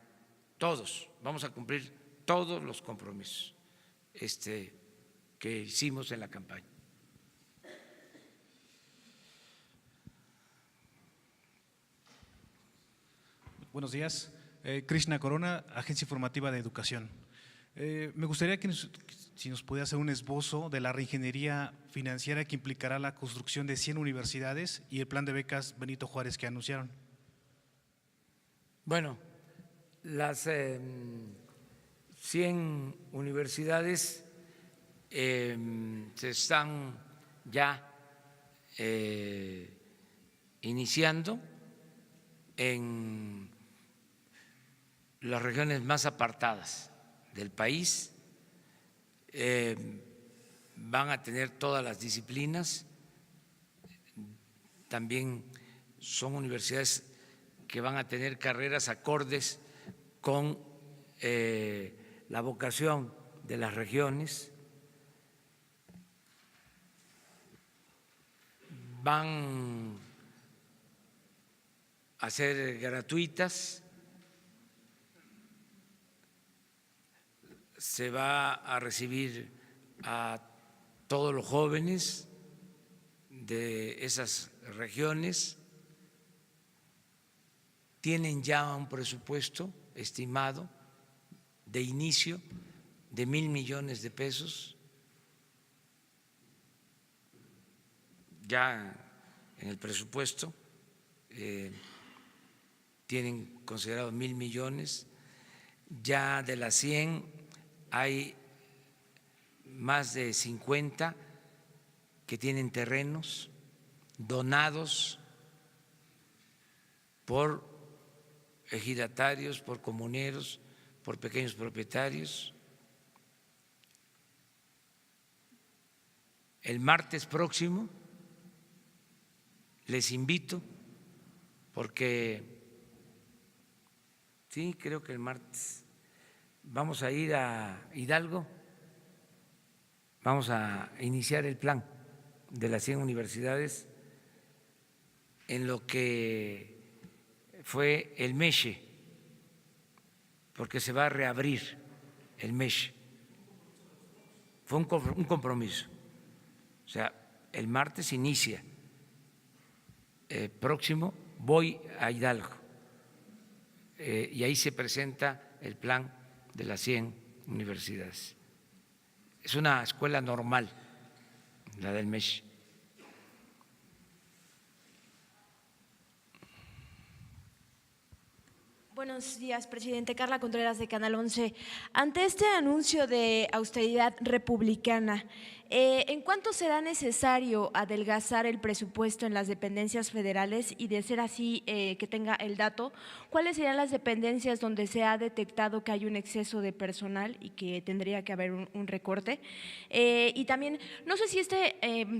Todos, vamos a cumplir todos los compromisos que hicimos en la campaña. Buenos días. Krishna Corona, Agencia Informativa de Educación. Me gustaría que si nos pudiera hacer un esbozo de la reingeniería financiera que implicará la construcción de 100 universidades y el plan de becas Benito Juárez que anunciaron. Bueno, las 100 universidades se están ya iniciando en las regiones más apartadas del país. Van a tener todas las disciplinas. También son universidades que van a tener carreras acordes con la vocación de las regiones. Van a ser gratuitas. Se va a recibir a todos los jóvenes de esas regiones. Tienen ya un presupuesto estimado de inicio de 1,000 millones de pesos. Ya en el presupuesto tienen considerado 1,000 millones. Ya de las 100 hay más de 50 que tienen terrenos donados por ejidatarios, por comuneros, por pequeños propietarios. El martes próximo les invito, porque sí, creo que el martes vamos a ir a Hidalgo, vamos a iniciar el plan de las 100 universidades en lo que fue el MESHE, porque se va a reabrir el MESHE. Fue un compromiso. O sea, el martes inicia próximo voy a Hidalgo y ahí se presenta el plan de las 100 universidades. Es una escuela normal, la del MESH. Buenos días, presidente. Carla Contreras, de Canal 11. Ante este anuncio de austeridad republicana, ¿en cuánto será necesario adelgazar el presupuesto en las dependencias federales? Y de ser así, que tenga el dato, ¿cuáles serían las dependencias donde se ha detectado que hay un exceso de personal y que tendría que haber un recorte? Y también, no sé si este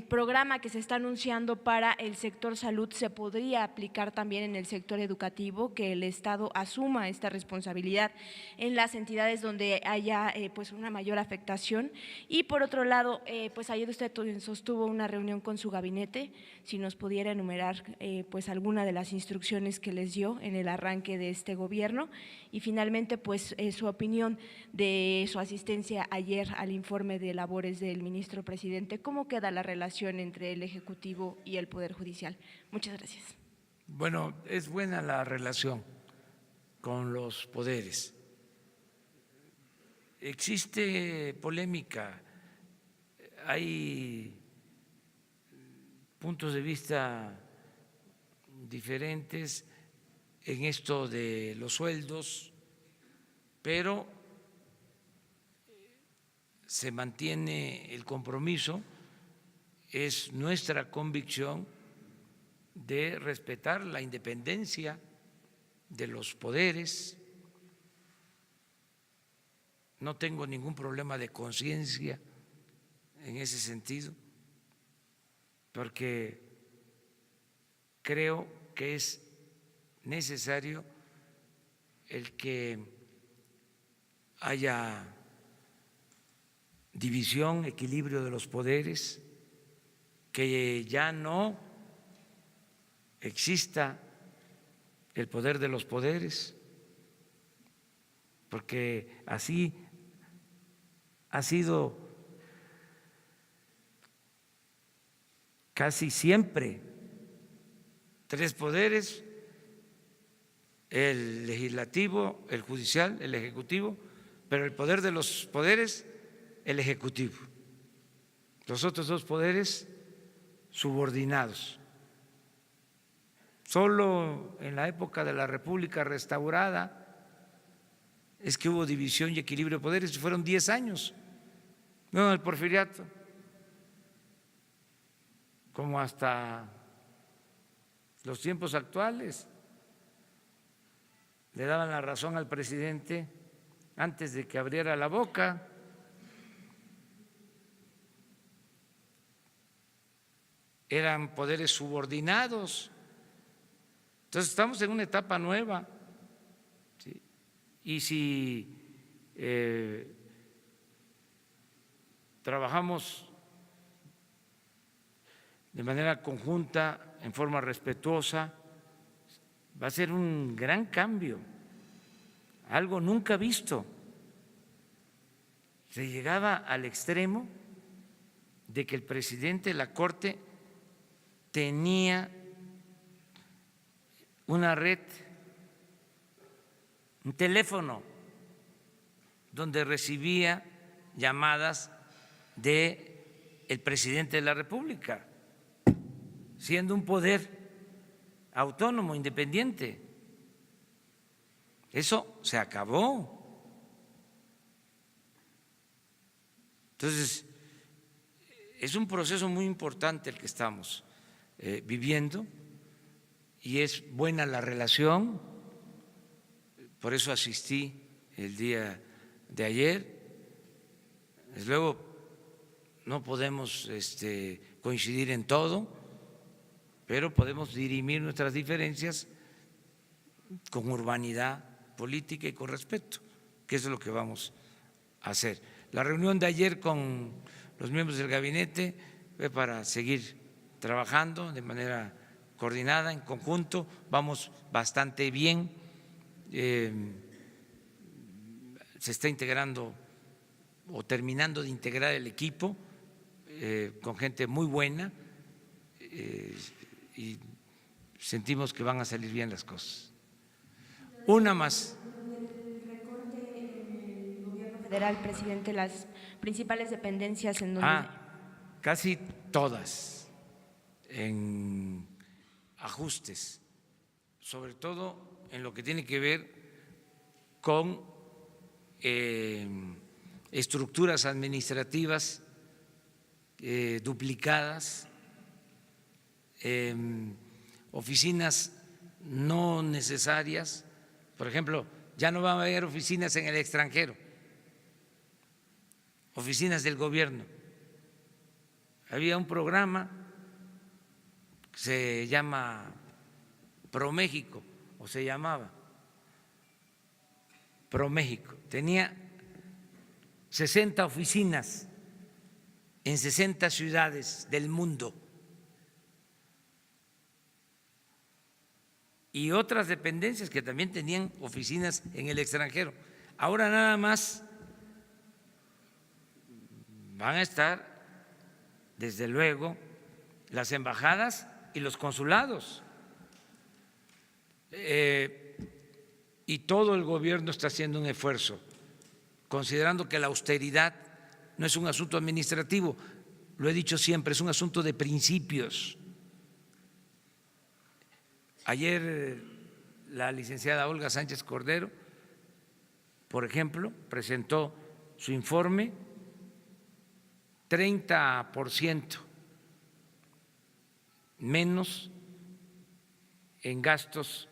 programa que se está anunciando para el sector salud se podría aplicar también en el sector educativo, que el Estado asuma esta responsabilidad en las entidades donde haya pues una mayor afectación. Y por otro lado, pues ayer usted sostuvo una reunión con su gabinete, si nos pudiera enumerar pues alguna de las instrucciones que les dio en el arranque de este gobierno, y finalmente pues su opinión de su asistencia ayer al informe de labores del ministro presidente. ¿Cómo queda la relación entre el Ejecutivo y el Poder Judicial? Muchas gracias. Bueno, es buena la relación con los poderes. Existe polémica, hay puntos de vista diferentes en esto de los sueldos, pero se mantiene el compromiso, es nuestra convicción de respetar la independencia de los poderes. No tengo ningún problema de conciencia en ese sentido, porque creo que es necesario el que haya división, equilibrio de los poderes, que ya no exista el poder de los poderes, porque así ha sido casi siempre: 3 poderes, el legislativo, el judicial, el ejecutivo, pero el poder de los poderes, el ejecutivo. Los otros 2 poderes subordinados. Solo en la época de la República restaurada es que hubo división y equilibrio de poderes, y fueron 10 años. No, el porfiriato, como hasta los tiempos actuales, le daban la razón al presidente antes de que abriera la boca. Eran poderes subordinados. Entonces estamos en una etapa nueva, ¿sí? Y si trabajamos de manera conjunta, en forma respetuosa, va a ser un gran cambio, algo nunca visto. Se llegaba al extremo de que el presidente de la Corte tenía una red, un teléfono, donde recibía llamadas del presidente de la República, siendo un poder autónomo, independiente. Eso se acabó. Entonces, es un proceso muy importante el que estamos viviendo, y es buena la relación. Por eso asistí el día de ayer. Desde luego no podemos coincidir en todo, pero podemos dirimir nuestras diferencias con urbanidad política y con respeto, que eso es lo que vamos a hacer. La reunión de ayer con los miembros del gabinete fue para seguir trabajando de manera coordinada, en conjunto. Vamos bastante bien. Se está integrando o terminando de integrar el equipo con gente muy buena, y sentimos que van a salir bien las cosas. Una más. Federal, presidente, las principales dependencias en donde… Casi todas en ajustes, sobre todo en lo que tiene que ver con estructuras administrativas duplicadas, oficinas no necesarias. Por ejemplo, ya no va a haber oficinas en el extranjero, oficinas del gobierno. Había un programa que se llama ProMéxico, o se llamaba ProMéxico. Tenía 60 oficinas en 60 ciudades del mundo y otras dependencias que también tenían oficinas en el extranjero. Ahora nada más van a estar, desde luego, las embajadas y los consulados. Y todo el gobierno está haciendo un esfuerzo, considerando que la austeridad no es un asunto administrativo, lo he dicho siempre, es un asunto de principios. Ayer la licenciada Olga Sánchez Cordero, por ejemplo, presentó su informe, 30% menos en gastos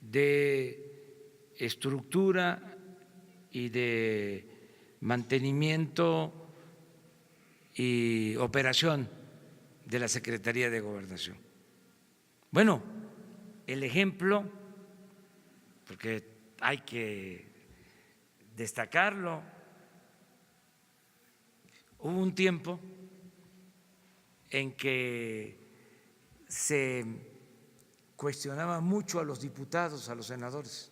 de estructura y de mantenimiento y operación de la Secretaría de Gobernación. Bueno, el ejemplo, porque hay que destacarlo, hubo un tiempo en que se cuestionaba mucho a los diputados, a los senadores,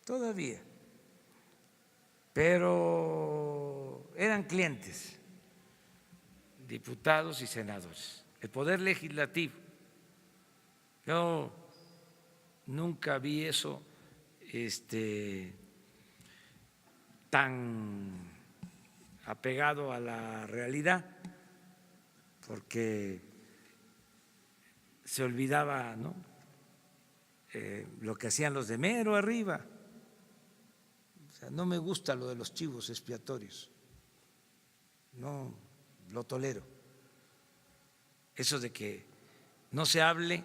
todavía, pero eran clientes, diputados y senadores, el Poder Legislativo. Yo nunca vi eso tan apegado a la realidad, porque se olvidaba, ¿no?, lo que hacían los de mero arriba. O sea, no me gusta lo de los chivos expiatorios, no lo tolero. Eso de que no se hable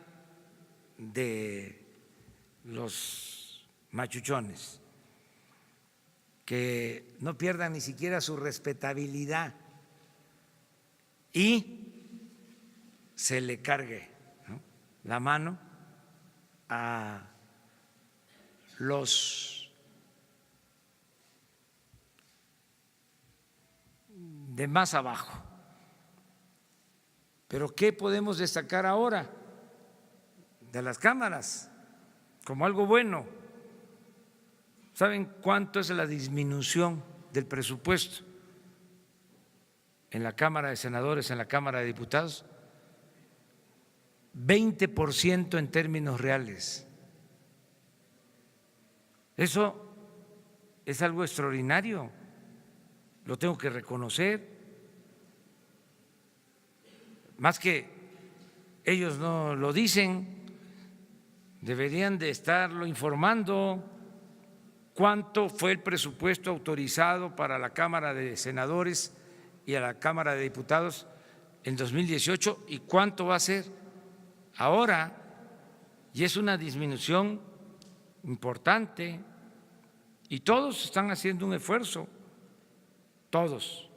de los machuchones, que no pierdan ni siquiera su respetabilidad y se le cargue, ¿no?, la mano a los de más abajo. Pero ¿qué podemos destacar ahora de las cámaras como algo bueno? ¿Saben cuánto es la disminución del presupuesto en la Cámara de Senadores, en la Cámara de Diputados? 20% en términos reales. Eso es algo extraordinario, lo tengo que reconocer. Más que ellos no lo dicen, deberían de estarlo informando. ¿Cuánto fue el presupuesto autorizado para la Cámara de Senadores y a la Cámara de Diputados en 2018 y cuánto va a ser ahora? Y es una disminución importante y todos están haciendo un esfuerzo, todos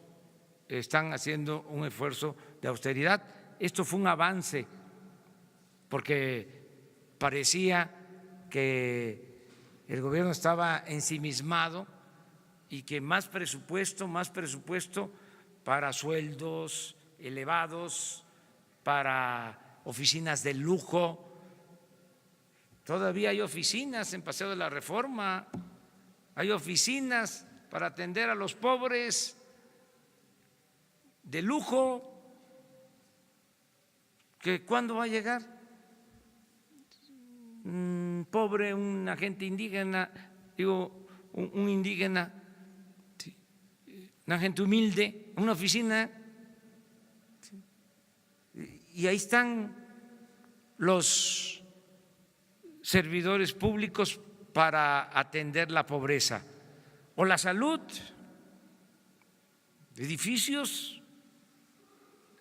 están haciendo un esfuerzo de austeridad. Esto fue un avance porque parecía que el gobierno estaba ensimismado y que más presupuesto para sueldos elevados, para oficinas de lujo. Todavía hay oficinas en Paseo de la Reforma, hay oficinas para atender a los pobres de lujo que ¿cuándo va a llegar un pobre, una gente indígena, digo, un indígena, ¿sí?, una gente humilde, una oficina? ¿Sí? Y ahí están los servidores públicos para atender la pobreza. O la salud, edificios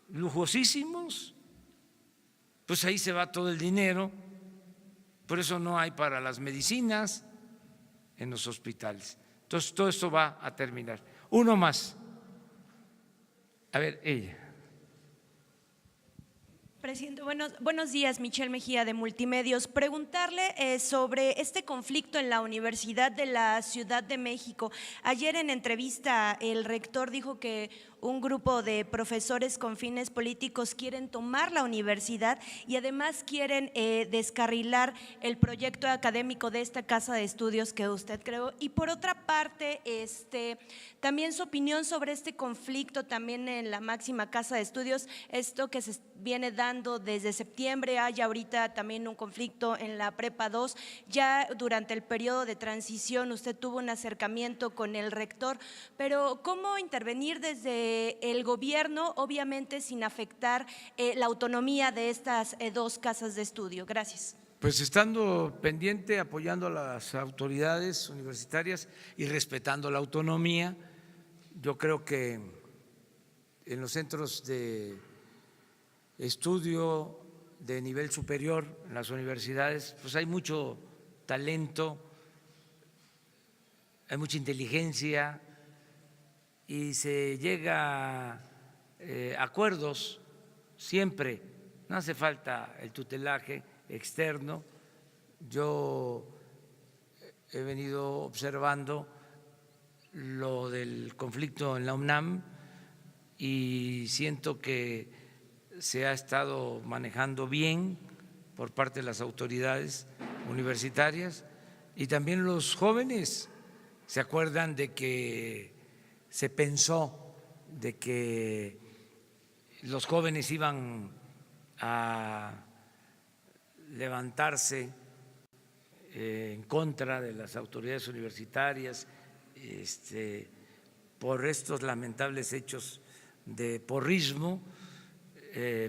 lujosísimos, pues ahí se va todo el dinero, por eso no hay para las medicinas en los hospitales. Entonces todo esto va a terminar. Uno más. A ver, ella. Presidente, buenos días, Michelle Mejía de Multimedios. Preguntarle sobre este conflicto en la Universidad de la Ciudad de México. Ayer en entrevista el rector dijo que un grupo de profesores con fines políticos quieren tomar la universidad y además quieren descarrilar el proyecto académico de esta casa de estudios que usted creó. Y por otra parte, también su opinión sobre este conflicto también en la máxima casa de estudios, esto que se viene dando desde septiembre. Hay ahorita también un conflicto en la Prepa 2. Ya durante el periodo de transición usted tuvo un acercamiento con el rector, pero ¿cómo intervenir desde el gobierno, obviamente sin afectar la autonomía de estas dos casas de estudio? Gracias. Pues estando pendiente, apoyando a las autoridades universitarias y respetando la autonomía. Yo creo que en los centros de estudio de nivel superior, en las universidades, pues hay mucho talento, hay mucha inteligencia y se llega a acuerdos siempre. No hace falta el tutelaje externo. Yo he venido observando lo del conflicto en la UNAM y siento que se ha estado manejando bien por parte de las autoridades universitarias, y también los jóvenes se acuerdan de que se pensó de que los jóvenes iban a levantarse en contra de las autoridades universitarias por estos lamentables hechos de porrismo.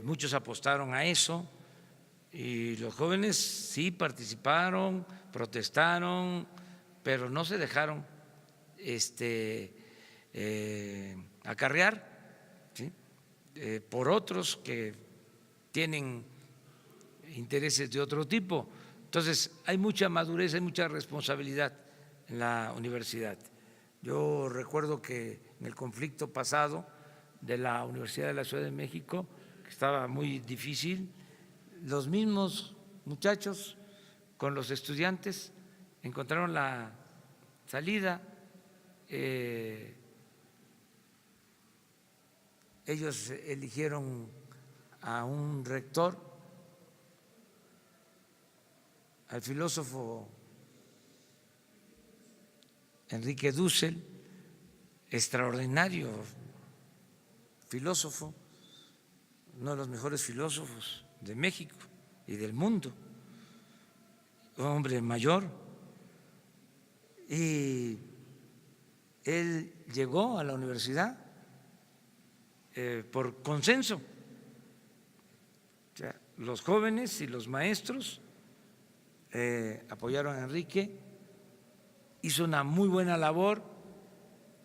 Muchos apostaron a eso y los jóvenes sí participaron, protestaron, pero no se dejaron acarrear, ¿sí?, por otros que tienen intereses de otro tipo. Entonces hay mucha madurez, hay mucha responsabilidad en la universidad. Yo recuerdo que en el conflicto pasado de la Universidad de la Ciudad de México, que estaba muy difícil, los mismos muchachos con los estudiantes encontraron la salida. Ellos eligieron a un rector, al filósofo Enrique Dussel, extraordinario filósofo, uno de los mejores filósofos de México y del mundo, un hombre mayor, y él llegó a la universidad por consenso. O sea, los jóvenes y los maestros apoyaron a Enrique, hizo una muy buena labor.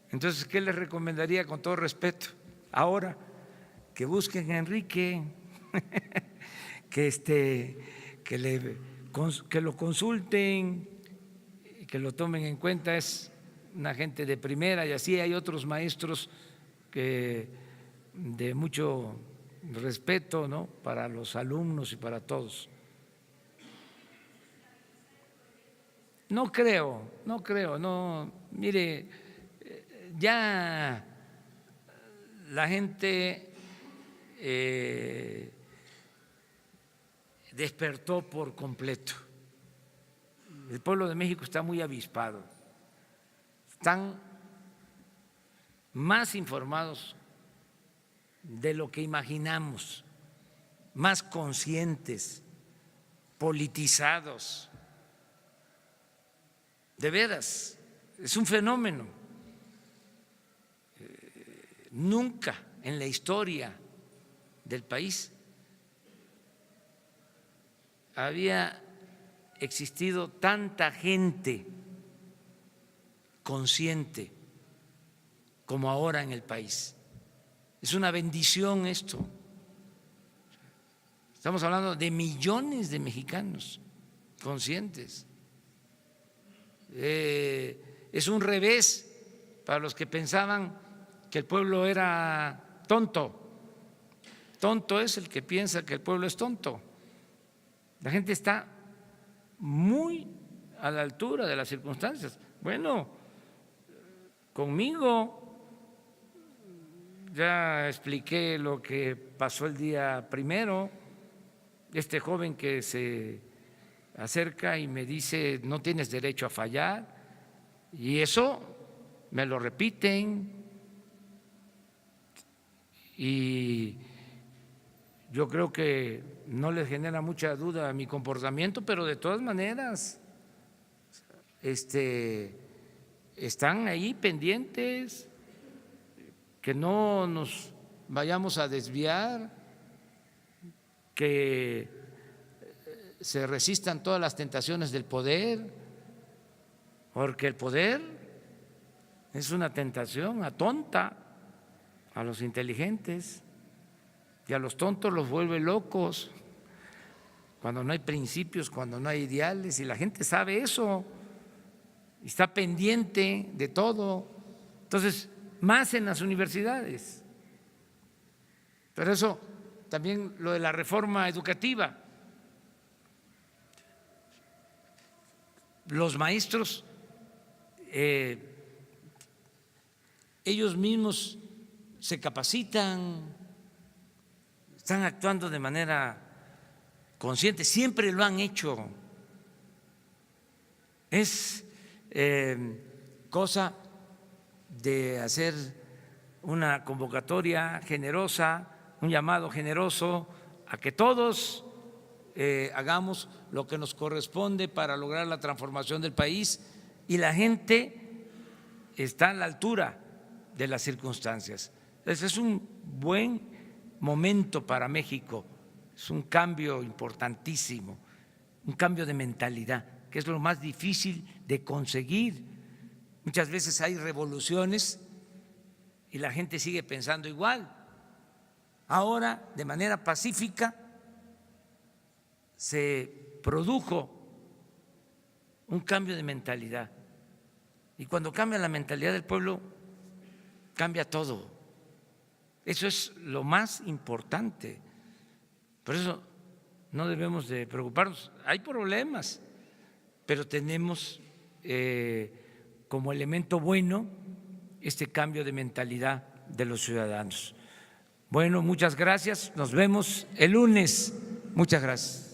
Entonces, ¿qué les recomendaría con todo respeto? Ahora que busquen a Enrique, que lo consulten, que lo tomen en cuenta. Es una gente de primera, y así hay otros maestros que de mucho respeto, ¿no?, para los alumnos y para todos. No creo, mire, ya la gente despertó por completo. El pueblo de México está muy avispado, están más informados de lo que imaginamos. más conscientes, politizados. De veras, es un fenómeno. Nunca en la historia del país había existido tanta gente consciente como ahora en el país. Es una bendición esto. Estamos hablando de millones de mexicanos conscientes. Es un revés para los que pensaban que el pueblo era tonto. Tonto es el que piensa que el pueblo es tonto. La gente está muy a la altura de las circunstancias. Bueno, conmigo ya expliqué lo que pasó el día primero. Este joven que se acerca y me dice no tienes derecho a fallar, y eso me lo repiten, y yo creo que no les genera mucha duda mi comportamiento, pero de todas maneras están ahí pendientes, que no nos vayamos a desviar, que se resistan todas las tentaciones del poder, porque el poder es una tentación, atonta a los inteligentes y a los tontos los vuelve locos cuando no hay principios, cuando no hay ideales, y la gente sabe eso y está pendiente de todo. Entonces, más en las universidades. Pero eso también, lo de la reforma educativa. Los maestros, ellos mismos se capacitan, están actuando de manera consciente, siempre lo han hecho. Es cosa de hacer una convocatoria generosa, un llamado generoso a que todos hagamos lo que nos corresponde para lograr la transformación del país, y la gente está a la altura de las circunstancias. Ese es un buen momento para México, es un cambio importantísimo, un cambio de mentalidad, que es lo más difícil de conseguir. Muchas veces hay revoluciones y la gente sigue pensando igual. Ahora, de manera pacífica, se produjo un cambio de mentalidad. Y cuando cambia la mentalidad del pueblo, cambia todo. Eso es lo más importante. Por eso no debemos de preocuparnos. Hay problemas, pero tenemos como elemento bueno este cambio de mentalidad de los ciudadanos. Bueno, muchas gracias. Nos vemos el lunes. Muchas gracias.